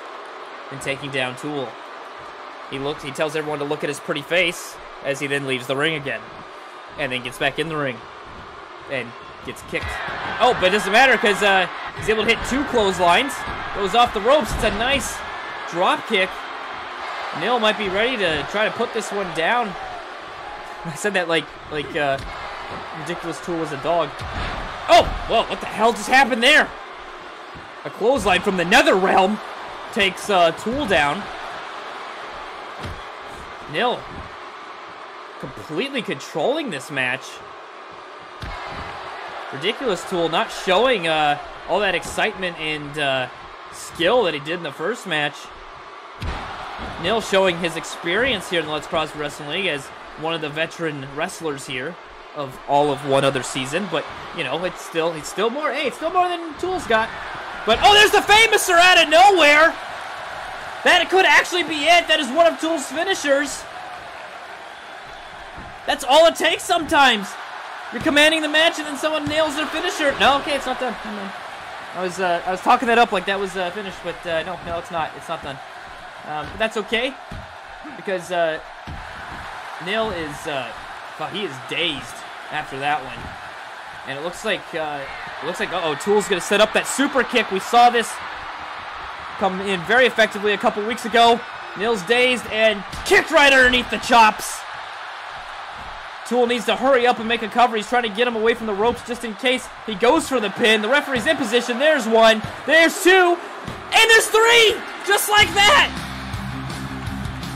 in taking down Tool. He tells everyone to look at his pretty face as he then leaves the ring again. And then gets back in the ring. And gets kicked. Oh, but it doesn't matter because he's able to hit 2 clotheslines. Goes off the ropes. It's a nice drop kick. Nil might be ready to try to put this one down. I said that like Ridiculous Tool was a dog. Oh, whoa, what the hell just happened there? A clothesline from the nether realm takes Tool down. Nil completely controlling this match. Ridiculous Tool not showing all that excitement and skill that he did in the first match. Nil showing his experience here in the Let's Cross Wrestling League as one of the veteran wrestlers here of all of one other season. But, you know, it's still more. Hey, it's still more than Tool's got. But, oh, there's the Famouser out of nowhere. That could actually be it. That is one of Tool's finishers. That's all it takes sometimes. You're commanding the match and then someone nails their finisher. No, okay, it's not done. I was talking that up like that was finished, but no, it's not. It's not done. But that's okay because Nil is he is dazed after that one, and it looks like Tool's gonna set up that super kick. We saw this come in very effectively a couple weeks ago. Nil's dazed and kicked right underneath the chops. Tool needs to hurry up and make a cover. He's trying to get him away from the ropes just in case he goes for the pin. The referee's in position. There's 1. There's 2. And there's 3! Just like that!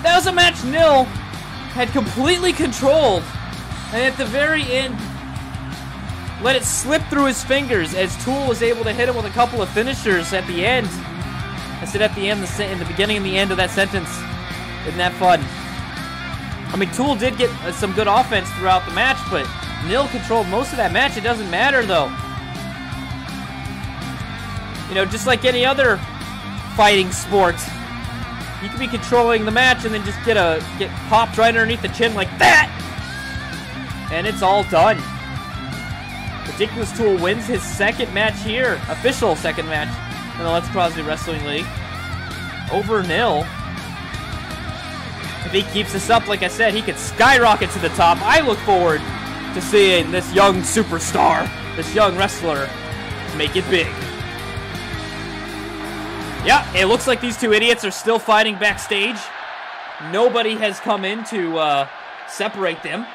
That was a match Nil had completely controlled. And at the very end, let it slip through his fingers as Tool was able to hit him with a couple of finishers at the end. I said at the end, in the beginning and the end of that sentence. Isn't that fun? I mean, Tool did get some good offense throughout the match, but Nil controlled most of that match. It doesn't matter, though. You know, just like any other fighting sport, you can be controlling the match and then just get popped right underneath the chin like that, and it's all done. Ridiculous Tool wins his second match here, official second match in the Let's Crosby Wrestling League, over Nil. If he keeps this up, like I said, he could skyrocket to the top. I look forward to seeing this young superstar, this young wrestler, make it big. Yeah, it looks like these two idiots are still fighting backstage. Nobody has come in to separate them.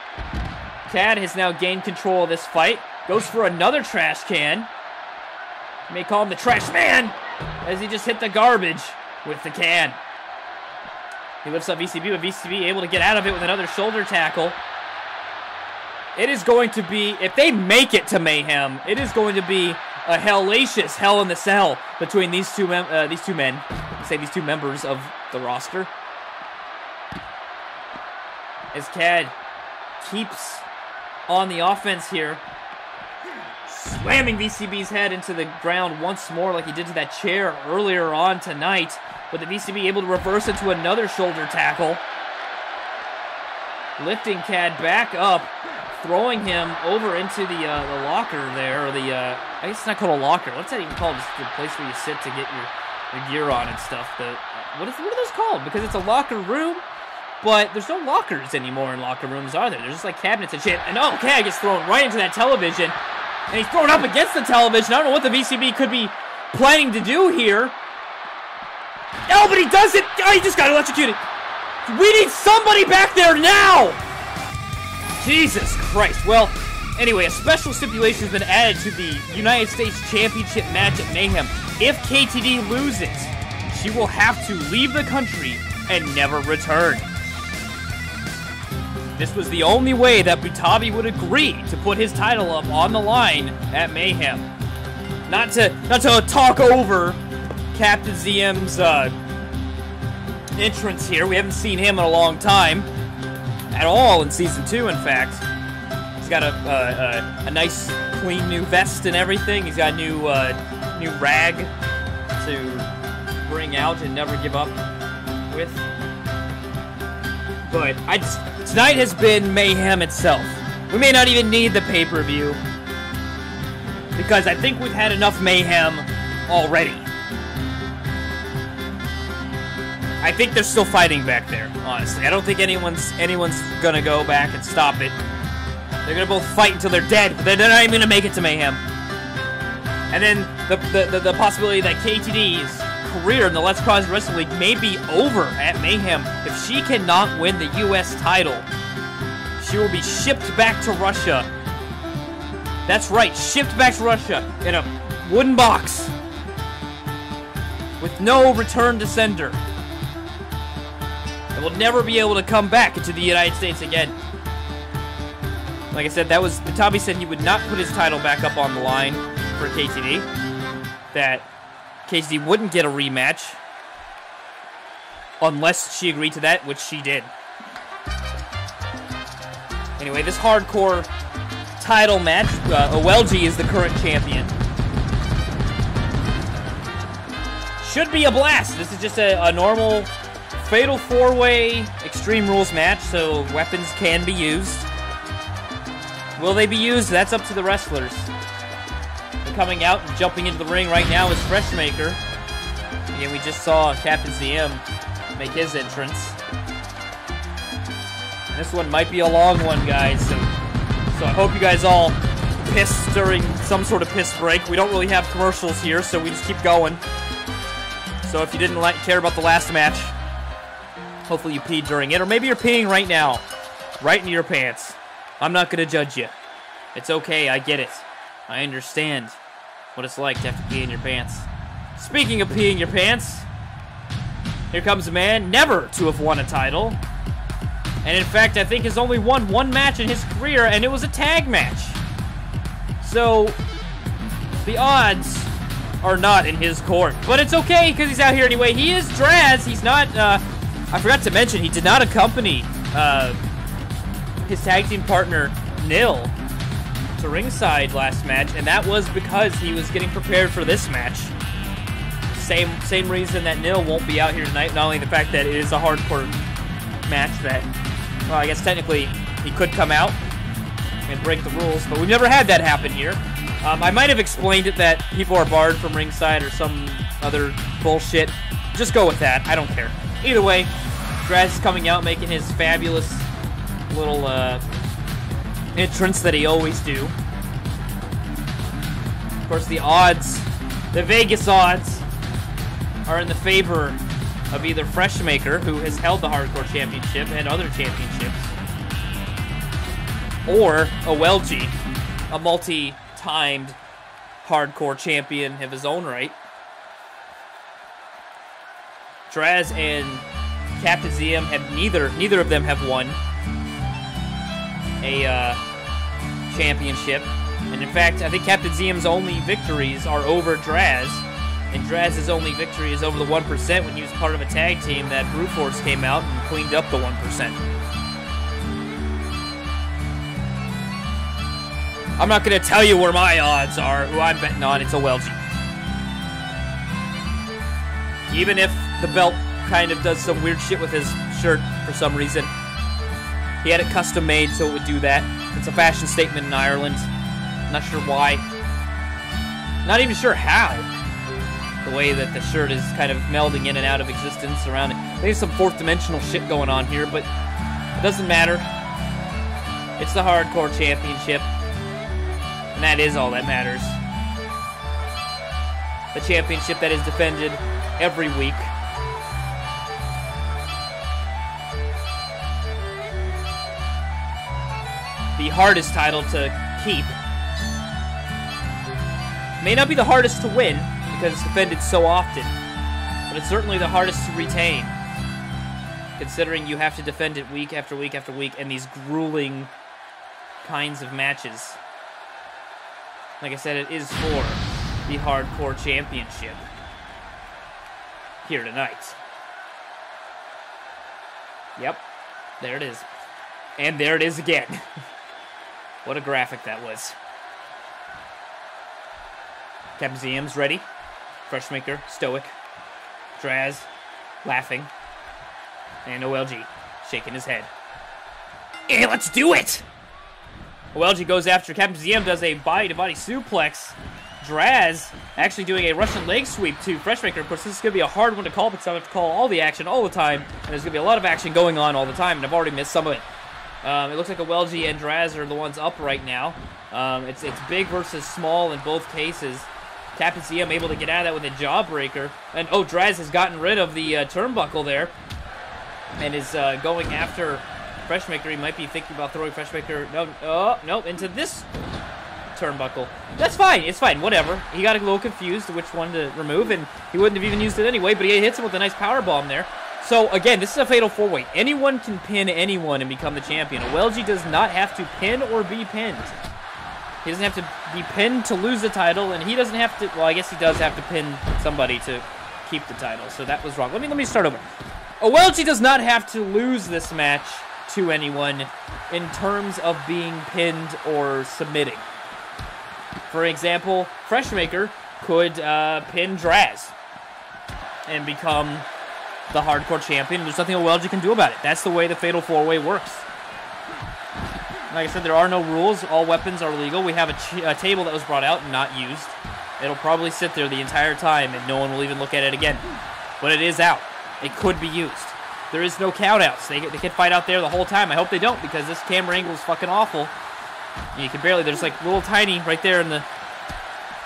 Khad has now gained control of this fight. Goes for another trash can. You may call him the trash man, as he just hit the garbage with the can. He lifts up VCB, but VCB able to get out of it with another shoulder tackle. It is going to be, if they make it to Mayhem, it is going to be a hellacious hell in the cell between these two men, these two members of the roster. As Khad keeps on the offense here, slamming VCB's head into the ground once more like he did to that chair earlier on tonight. But the VCB able to reverse into another shoulder tackle. Lifting Khad back up, throwing him over into the locker there, or the, I guess it's not called a locker. What's that even called? It's the place where you sit to get your gear on and stuff. What are those called? Because it's a locker room, but there's no lockers anymore in locker rooms, are there? There's just like cabinets and shit. And oh, Khad gets thrown right into that television. And he's thrown up against the television. I don't know what the VCB could be planning to do here. Oh, but he does it! Oh, he just got electrocuted! We need somebody back there now! Jesus Christ. Well, anyway, a special stipulation has been added to the United States Championship match at Mayhem. If KTD loses, she will have to leave the country and never return. This was the only way that Butabi would agree to put his title up on the line at Mayhem. Not to talk over Captain ZM's entrance here. We haven't seen him in a long time. at all in Season 2, in fact. He's got a nice, clean new vest and everything. He's got a new rag to bring out and never give up with. But tonight has been Mayhem itself. We may not even need the pay-per-view, because I think we've had enough Mayhem already. I think they're still fighting back there, honestly. I don't think anyone's gonna go back and stop it. They're gonna both fight until they're dead, but they're not even gonna make it to Mayhem. And then the possibility that KTD's career in the Let's Cause Wrestling League may be over at Mayhem. If she cannot win the US title, she will be shipped back to Russia. That's right, shipped back to Russia in a wooden box with no return to sender. And will never be able to come back into the United States again. Like I said, Tommy said he would not put his title back up on the line for KTD. That KTD wouldn't get a rematch unless she agreed to that, which she did. Anyway, this hardcore title match, OLG is the current champion. Should be a blast. This is just a normal Fatal 4-Way Extreme Rules match, so weapons can be used. Will they be used? That's up to the wrestlers. And coming out and jumping into the ring right now is Freshmaker. Again, we just saw Captain ZM make his entrance. This one might be a long one, guys, so I hope you guys all piss during some sort of piss break. We don't really have commercials here, so we just keep going. So if you didn't care about the last match, hopefully you peed during it, or maybe you're peeing right now, right into your pants. I'm not going to judge you. It's okay, I get it. I understand what it's like to have to pee in your pants. Speaking of peeing your pants, here comes a man never to have won a title. And in fact, I think has only won one match in his career, and it was a tag match. So, the odds are not in his court. But it's okay, because he's out here anyway. He is Draz. He's not, I forgot to mention, he did not accompany his tag team partner, Nil, to ringside last match, and that was because he was getting prepared for this match. Same reason that Nil won't be out here tonight, not only the fact that it is a hardcore match that, well, I guess technically he could come out and break the rules, but we've never had that happen here. I might have explained it that people are barred from ringside or some other bullshit. Just go with that. I don't care. Either way, Draz is coming out making his fabulous little entrance that he always do. Of course, the odds, the Vegas odds, are in the favor of either Freshmaker, who has held the Hardcore Championship and other championships, or OLG, a multi-timed Hardcore champion of his own right. Draz and Captain ZM have neither of them have won a championship, and in fact, I think Captain ZM's only victories are over Draz, and Draz's only victory is over the 1% when he was part of a tag team that Brute Force came out and cleaned up the 1%. I'm not going to tell you where my odds are, who I'm betting on. It's OLG. Even if the belt kind of does some weird shit with his shirt for some reason. He had it custom made so it would do that. It's a fashion statement in Ireland. Not sure why. Not even sure how. The way that the shirt is kind of melding in and out of existence around it. There's some fourth dimensional shit going on here, but it doesn't matter. It's the Hardcore Championship. And that is all that matters. The championship that is defended every week. The hardest title to keep. May not be the hardest to win, because it's defended so often, but it's certainly the hardest to retain, considering you have to defend it week after week after week in these grueling kinds of matches. Like I said, it is for the Hardcore Championship here tonight. Yep, there it is. And there it is again. What a graphic that was. Captain ZM's ready. Freshmaker, stoic. Draz, laughing. And OLG, shaking his head. Hey, let's do it! OLG goes after Captain ZM, does a body-to-body suplex. Draz actually doing a Russian leg sweep to Freshmaker. Of course, this is going to be a hard one to call because I have to call all the action all the time. And there's going to be a lot of action going on all the time, and I've already missed some of it. It looks like OLG and Draz are the ones up right now. It's big versus small in both cases. Captain ZM able to get out of that with a jawbreaker. And, oh, Draz has gotten rid of the turnbuckle there. And is going after Freshmaker. He might be thinking about throwing Freshmaker. No, into this turnbuckle. That's fine. It's fine. Whatever. He got a little confused which one to remove, and he wouldn't have even used it anyway, but he hits him with a nice power bomb there. So, again, this is a fatal four-way. Anyone can pin anyone and become the champion. OLG does not have to pin or be pinned. He doesn't have to be pinned to lose the title, and he doesn't have to... Well, I guess he does have to pin somebody to keep the title, so that was wrong. Let me start over. OLG does not have to lose this match to anyone in terms of being pinned or submitting. For example, Freshmaker could pin Draz and become the hardcore champion. There's nothing OLG can do about it. That's the way the Fatal 4-Way works. Like I said, there are no rules. All weapons are legal. We have a table that was brought out and not used. It'll probably sit there the entire time and no one will even look at it again. But it is out. It could be used. There is no countouts. They can fight out there the whole time. I hope they don't because this camera angle is fucking awful. You can barely, there's like little tiny right there in the,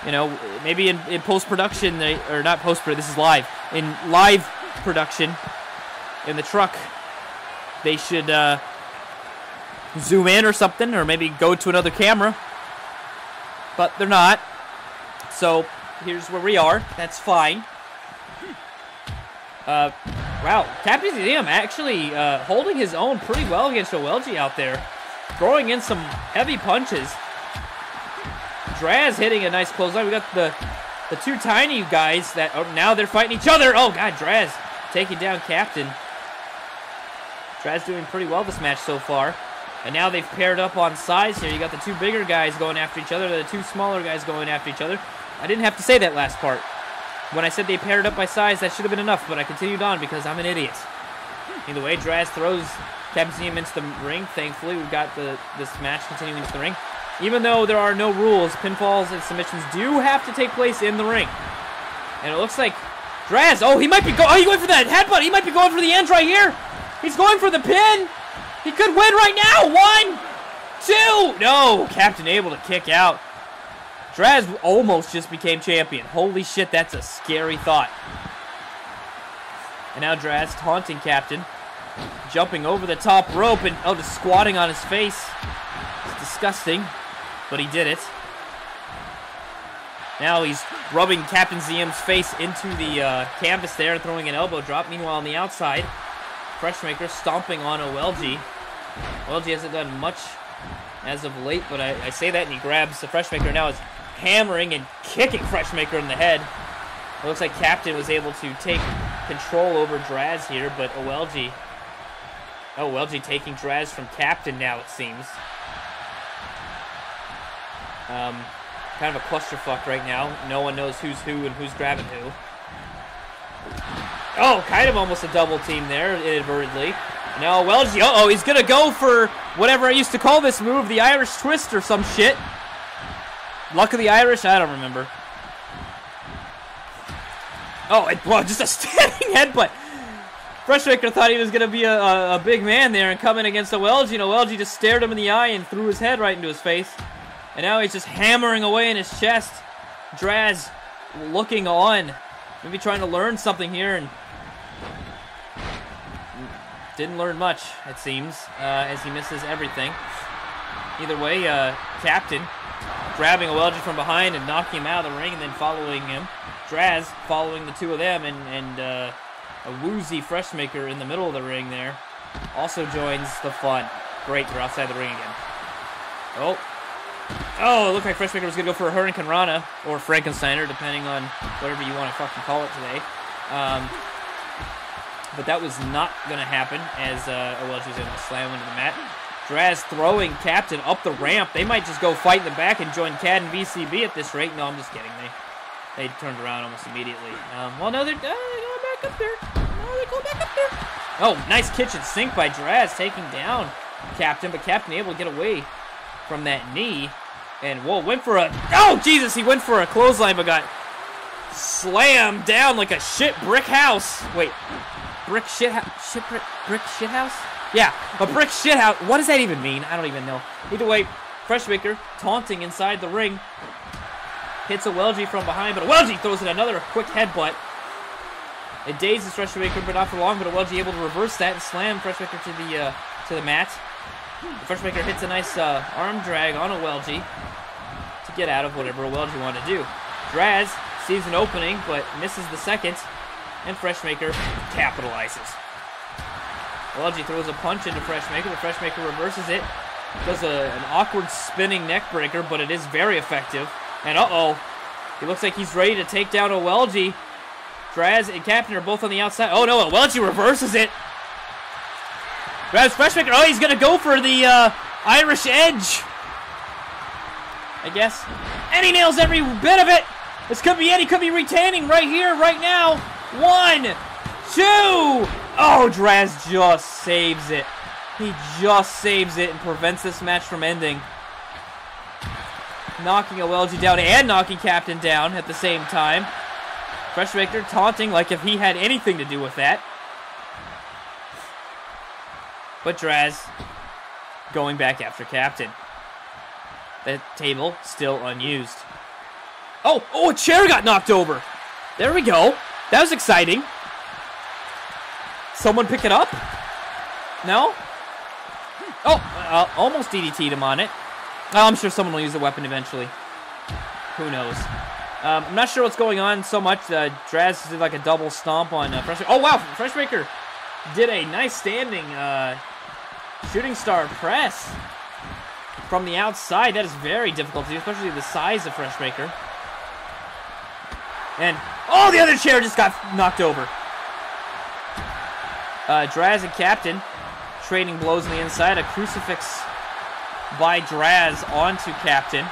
you know, maybe in post-production, or not post-production, this is live. In live production, in the truck, they should zoom in or something, or maybe go to another camera. But they're not. So, here's where we are. That's fine. Wow, Captain ZM actually holding his own pretty well against OLG out there. Throwing in some heavy punches. Draz hitting a nice clothesline. We got the two tiny guys that now they're fighting each other. Oh god, Draz taking down Captain. Draz doing pretty well this match so far. And now they've paired up on sides here. You got the two bigger guys going after each other, the two smaller guys going after each other. I didn't have to say that last part. When I said they paired up by size, that should have been enough, but I continued on because I'm an idiot. Either way, Draz throws Captain ZM into the ring. Thankfully, we've got this match continuing into the ring. Even though there are no rules, pinfalls and submissions do have to take place in the ring. And it looks like Draz, oh, he might be going for that headbutt. He might be going for the end right here. He's going for the pin. He could win right now. 1, 2. No, Captain able to kick out. Draz almost just became champion. Holy shit, that's a scary thought. And now Draz taunting Captain. Jumping over the top rope and, oh, just squatting on his face. It's disgusting, but he did it. Now he's rubbing Captain ZM's face into the canvas there and throwing an elbow drop. Meanwhile, on the outside, Freshmaker stomping on OLG. OLG hasn't done much as of late, but I say that and he grabs the Freshmaker. Now is hammering and kicking Freshmaker in the head. It looks like Captain was able to take control over Draz here, but OLG... Oh, OLG taking Draz from Captain now, it seems. Kind of a clusterfuck right now. No one knows who's who and who's grabbing who. Oh, kind of almost a double team there, inadvertently. Now OLG, uh-oh, he's gonna go for whatever I used to call this move, the Irish twist or some shit. Luck of the Irish? I don't remember. Oh, well, just a standing headbutt. Freshmaker thought he was going to be a big man there and come in against OLG, and OLG just stared him in the eye and threw his head right into his face. And now he's just hammering away in his chest. Draz looking on. Maybe trying to learn something here, and didn't learn much, it seems, as he misses everything. Either way, Captain grabbing OLG from behind and knocking him out of the ring and then following him. Draz following the two of them, and a woozy Freshmaker in the middle of the ring there also joins the fun. Great, they're outside the ring again. Oh, it looked like Freshmaker was going to go for a Hurricane Rana, or Frankensteiner, depending on whatever you want to fucking call it today. But that was not going to happen, as OLG was able to slam into the mat. Draz throwing Captain up the ramp. They might just go fight in the back and join Khad and VCB at this rate. No, I'm just kidding. They turned around almost immediately. Well, no, they're going back up there. No, they're going back up there. Oh, nice kitchen sink by Draz, taking down Captain, but Captain able to get away from that knee. And, whoa, went for a... Oh, Jesus, he went for a clothesline, but got slammed down like a shit brick house. Wait, brick shit house? Brick shit house? Yeah, a brick shit house. What does that even mean? I don't even know. Either way, Freshmaker taunting inside the ring. Hits a Welgie from behind, but a Welgie throws in another quick headbutt. It dazes Freshmaker, but not for long, but a Welgie able to reverse that and slam Freshmaker to the mat. The Freshmaker hits a nice arm drag on a Welgie to get out of whatever a Welgie wanted to do. Draz sees an opening, but misses the second, and Freshmaker capitalizes. Welgie throws a punch into Freshmaker, but Freshmaker reverses it. Does an awkward spinning neck breaker, but it is very effective. And uh-oh, he looks like he's ready to take down a Welgie. Draz and Captain are both on the outside. Oh no, a Welgie reverses it. Draz, Freshmaker, oh, he's gonna go for the Irish Edge, I guess. And he nails every bit of it. This could be it. He could be retaining right here, right now. 1, 2. Oh, Draz just saves it. He just saves it and prevents this match from ending. Knocking a Welgie down and knocking Captain down at the same time. Freshmaker taunting like if he had anything to do with that. But Draz going back after Captain. The table still unused. Oh, a chair got knocked over. There we go. That was exciting. Someone pick it up? No? Oh, almost DDT'd him on it. Oh, I'm sure someone will use the weapon eventually. Who knows? I'm not sure what's going on so much. Draz did like a double stomp on Freshmaker. Oh, wow. Freshmaker did a nice standing shooting star press from the outside. That is very difficult to do, especially the size of Freshmaker. And, oh, the other chair just got knocked over. Draz and Captain trading blows on the inside. A crucifix by Draz onto Captain.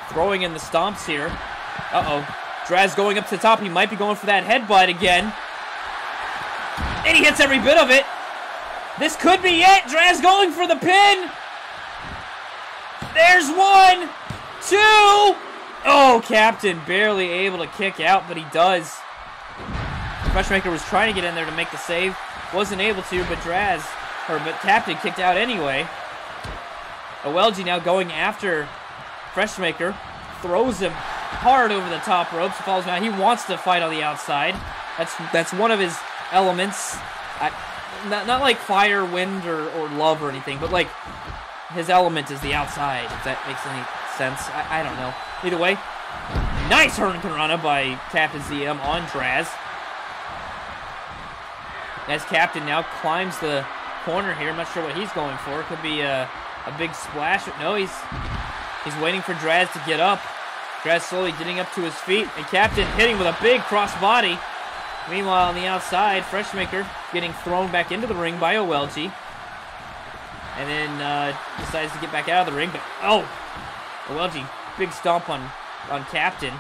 Throwing in the stomps here. Uh-oh. Draz going up to the top. He might be going for that headbutt again. And he hits every bit of it. This could be it. Draz going for the pin. There's 1, 2. Oh, Captain barely able to kick out, but he does. Freshmaker was trying to get in there to make the save. Wasn't able to, but Captain kicked out anyway. A Welgie now going after Freshmaker. Throws him hard over the top ropes. Falls down. He wants to fight on the outside. That's one of his elements. Not like fire, wind, or love or anything, but like his element is the outside, if that makes any sense. I don't know. Either way, nice Hurricanrana by Captain ZM on Draz. As Captain now climbs the corner here. I'm not sure what he's going for. Could be a big splash. No, he's waiting for Draz to get up. Draz slowly getting up to his feet. And Captain hitting with a big crossbody. Meanwhile, on the outside, Freshmaker getting thrown back into the ring by a Welgie. And then decides to get back out of the ring. But, oh, a Welgie, big stomp on Captain,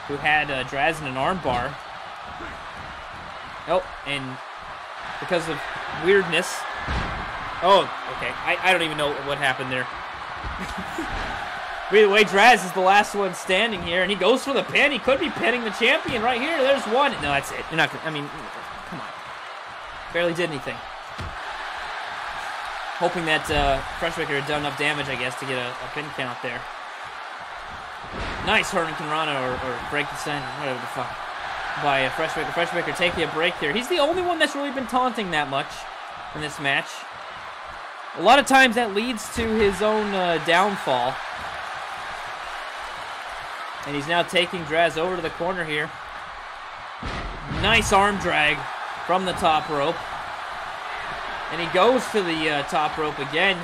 who had Draz in an armbar. Oh, and because of weirdness. Oh, okay. I don't even know what happened there. Either way, Draz is the last one standing here, and he goes for the pin. He could be pinning the champion right here. There's 1. No, that's it. You're not gonna, I mean, come on. Barely did anything. Hoping that Freshmaker had done enough damage, I guess, to get a pin count there. Nice Hurricanrana or Frankenstein, whatever the fuck, by Freshmaker. Freshmaker taking a break here. He's the only one that's really been taunting that much in this match. A lot of times that leads to his own downfall. And he's now taking Draz over to the corner here. Nice arm drag from the top rope. And he goes to the top rope again.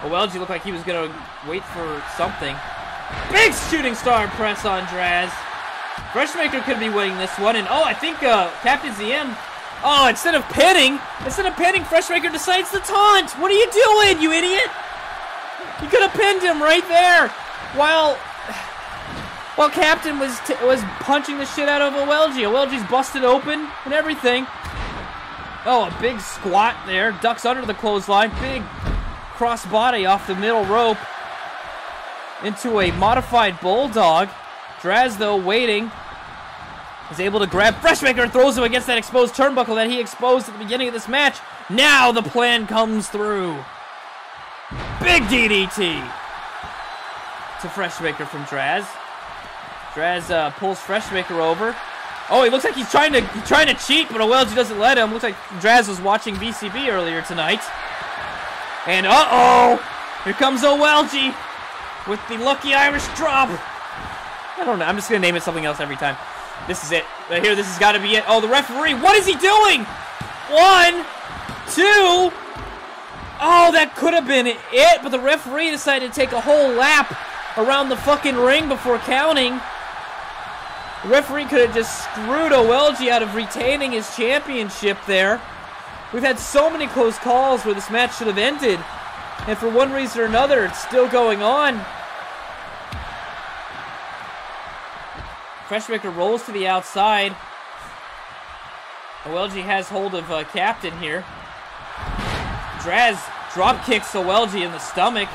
Welgie looked like he was going to wait for something. Big shooting star press on Draz. Freshmaker could be winning this one. And, oh, I think Captain ZM Oh, instead of pinning, Freshmaker decides to taunt. What are you doing, you idiot? You could have pinned him right there, while Captain was punching the shit out of OLG. OLG's busted open and everything. Oh, a big squat there. Ducks under the clothesline. Big crossbody off the middle rope into a modified bulldog. Draz, though, waiting, is able to grab Freshmaker and throws him against that exposed turnbuckle that he exposed at the beginning of this match. Now the plan comes through. Big DDT to Freshmaker from Draz. Draz pulls Freshmaker over. Oh, he looks like he's trying to cheat, but OLG doesn't let him. Looks like Draz was watching VCB earlier tonight. And here comes OLG with the lucky Irish drop. I don't know. I'm just gonna name it something else every time. This is it. Right here, this has got to be it. Oh, the referee. What is he doing? 1, 2. Oh, that could have been it, but the referee decided to take a whole lap around the fucking ring before counting. The referee could have just screwed OLG out of retaining his championship there. We've had so many close calls where this match should have ended, and for one reason or another, it's still going on. Freshmaker rolls to the outside. OLG has hold of Captain here. Draz drop kicks OLG in the stomach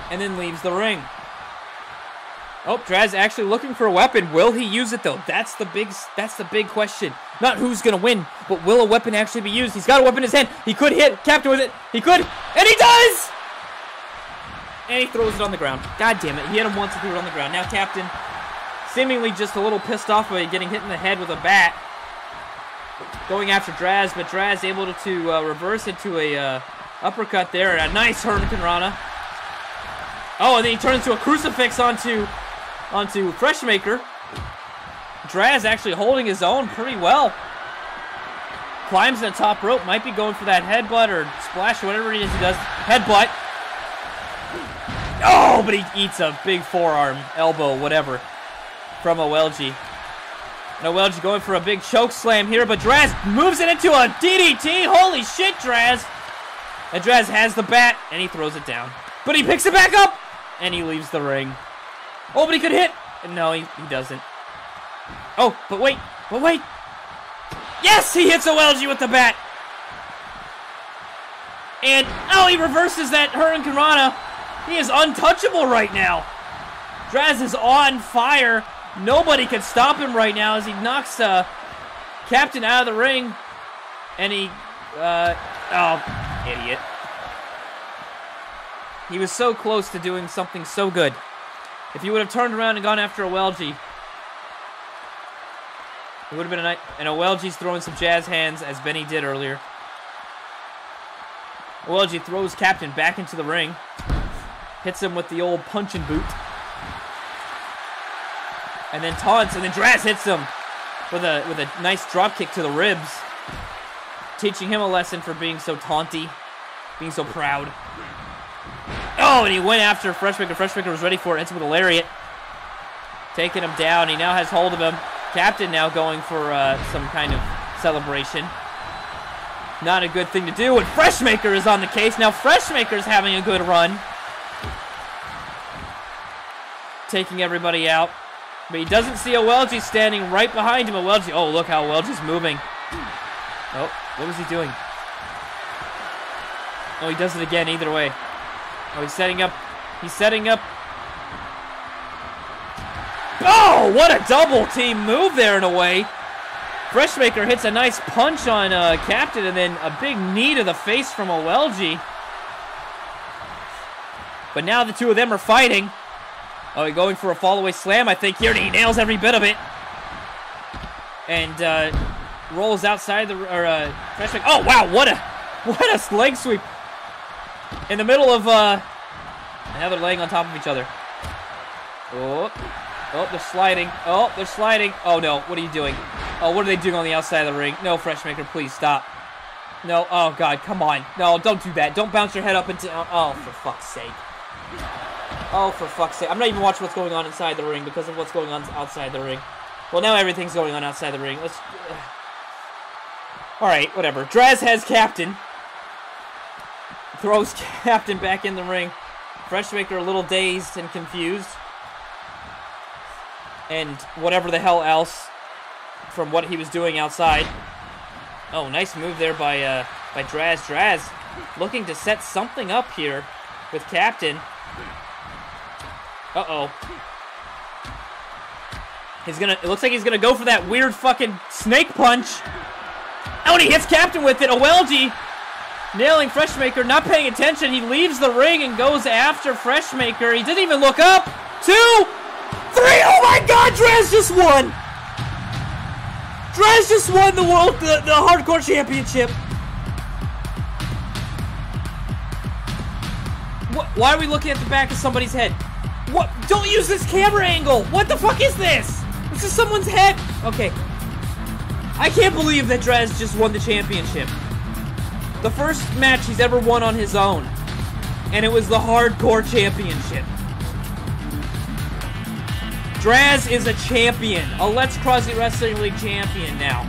and then leaves the ring. Oh, Draz actually looking for a weapon. Will he use it though? That's the big question. Not who's gonna win, but will a weapon actually be used? He's got a weapon in his hand. He could hit Captain with it. He could, and he does! And he throws it on the ground. God damn it. He hit him once and threw it on the ground. Now Captain seemingly just a little pissed off by getting hit in the head with a bat. Going after Draz, but Draz able to reverse into a uppercut there. A nice Hurricane Rana. Oh, and then he turns into a crucifix onto Freshmaker. Draz actually holding his own pretty well. Climbs the top rope. Might be going for that headbutt or splash or whatever it is he does. Headbutt. Oh, but he eats a big forearm, elbow, whatever, from OLG. And OLG going for a big choke slam here, but Draz moves it into a DDT. Holy shit, Draz. And Draz has the bat, and he throws it down. But he picks it back up, and he leaves the ring. Oh, but he could hit. No, he doesn't. Oh, but wait. Yes, he hits OLG with the bat. And, oh, he reverses that Hurricane Rana. He is untouchable right now. Draz is on fire. Nobody can stop him right now as he knocks Captain out of the ring. And he, oh, idiot. He was so close to doing something so good. If he would have turned around and gone after OLG, it would have been a night. And OLG's throwing some jazz hands as Benny did earlier. OLG throws Captain back into the ring. Hits him with the old punching boot. And then taunts, and then Draz hits him with a nice drop kick to the ribs. Teaching him a lesson for being so taunty, being so proud. Oh, and he went after Freshmaker. Freshmaker was ready for it. Hits him with a lariat. Taking him down. He now has hold of him. Captain now going for some kind of celebration. Not a good thing to do. And Freshmaker is on the case. Now Freshmaker's having a good run. Taking everybody out. But he doesn't see OLG standing right behind him. OLG, oh, look how OLG's moving. Oh, what was he doing? Oh, he does it again either way. Oh, he's setting up. He's setting up. Oh, what a double team move there in a way. Freshmaker hits a nice punch on Captain and then a big knee to the face from OLG. But now the two of them are fighting. Oh, he's going for a fall-away slam, I think, here, and he nails every bit of it. And rolls outside the... Freshmaker. Oh, wow, what a leg sweep. In the middle of... now they're laying on top of each other. Oh, they're sliding. Oh, they're sliding. Oh, no, what are you doing? Oh, what are they doing on the outside of the ring? No, Freshmaker, please stop. No, oh, God, come on. No, don't do that. Don't bounce your head up into... Oh, for fuck's sake. Oh, for fuck's sake. I'm not even watching what's going on inside the ring because of what's going on outside the ring. Well, now everything's going on outside the ring. Let's... Alright, whatever. Draz has Captain. Throws Captain back in the ring. Freshmaker a little dazed and confused. And whatever the hell else from what he was doing outside. Oh, nice move there by Draz. Draz looking to set something up here with Captain. Uh-oh. It looks like he's gonna go for that weird fucking snake punch. Oh, and he hits Captain with it. OLG nailing Freshmaker, not paying attention. He leaves the ring and goes after Freshmaker. He didn't even look up. 2, 3. Oh my God, Draz just won. Draz just won the Hardcore Championship. What? Why are we looking at the back of somebody's head? What? Don't use this camera angle. What the fuck is this? This is someone's head. Okay. I can't believe that Draz just won the championship. The first match he's ever won on his own. And it was the Hardcore Championship. Draz is a champion. A Let's Crossy Wrestling League champion now.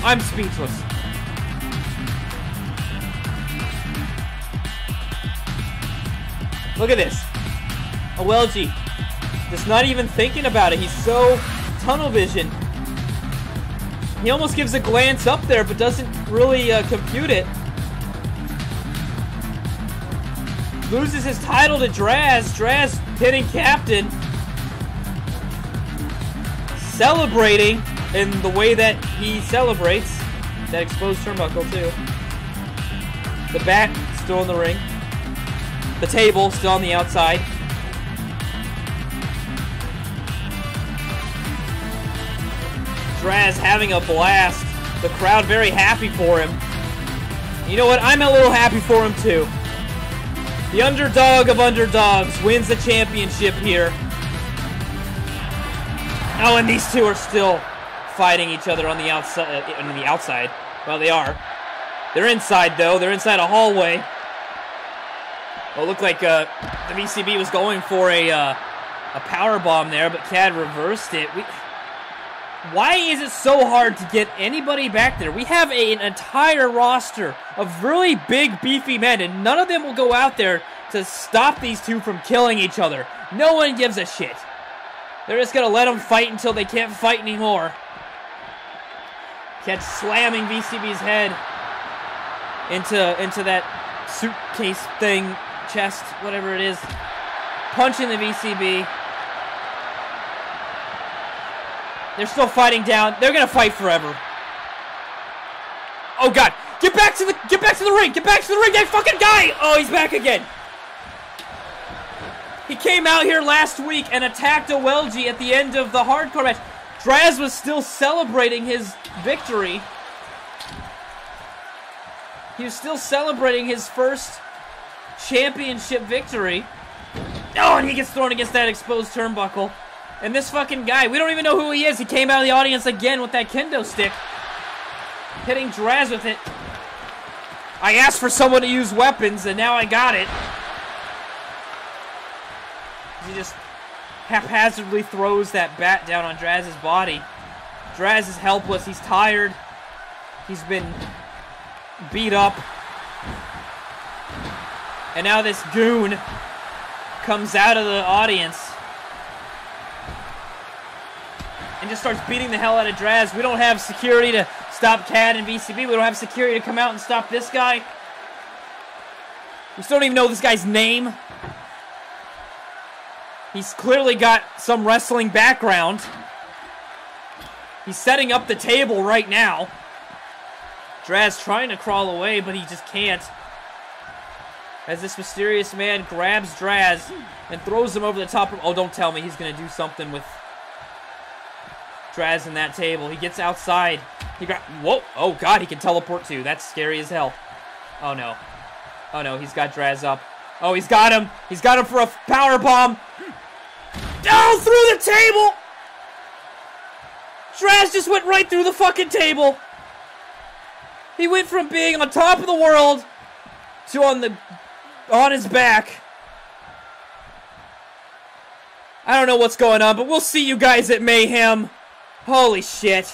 I'm speechless. Look at this. OLG. Just not even thinking about it. He's so tunnel vision. He almost gives a glance up there, but doesn't really compute it. Loses his title to Draz. Draz pinning Captain. Celebrating in the way that he celebrates. That exposed turnbuckle, too. The bat still in the ring. The table still on the outside. Draz having a blast. The crowd very happy for him. You know what? I'm a little happy for him, too. The underdog of underdogs wins the championship here. Oh, and these two are still fighting each other on the outside. Well, they are. They're inside, though. They're inside a hallway. Well, it looked like the VCB was going for a power bomb there, but Khad reversed it. Why is it so hard to get anybody back there? We have an entire roster of really big, beefy men, and none of them will go out there to stop these two from killing each other. No one gives a shit. They're just going to let them fight until they can't fight anymore. Khad slamming VCB's head into that suitcase thing, chest, whatever it is. Punching the VCB. They're still fighting down. They're gonna fight forever. Oh God! Get back to the ring! Get back to the ring! That fucking guy! Oh, he's back again. He came out here last week and attacked OLG at the end of the hardcore match. Draz was still celebrating his victory. He was still celebrating his first championship victory. Oh, and he gets thrown against that exposed turnbuckle. And this fucking guy, we don't even know who he is. He came out of the audience again with that kendo stick. Hitting Draz with it. I asked for someone to use weapons, and now I got it. He just haphazardly throws that bat down on Draz's body. Draz is helpless. He's tired. He's been beat up. And now this goon comes out of the audience and just starts beating the hell out of Draz. We don't have security to stop Khad and VCB. We don't have security to come out and stop this guy. We still don't even know this guy's name. He's clearly got some wrestling background. He's setting up the table right now. Draz trying to crawl away, but he just can't. As this mysterious man grabs Draz and throws him over the top. Oh, don't tell me he's going to do something with Draz in that table. He gets outside. Whoa. Oh, God, he can teleport too. That's scary as hell. Oh, no. Oh, no, he's got Draz up. Oh, he's got him. He's got him for a power bomb. Oh, through the table. Draz just went right through the fucking table. He went from being on top of the world to on his back. I don't know what's going on, but we'll see you guys at Mayhem. Holy shit.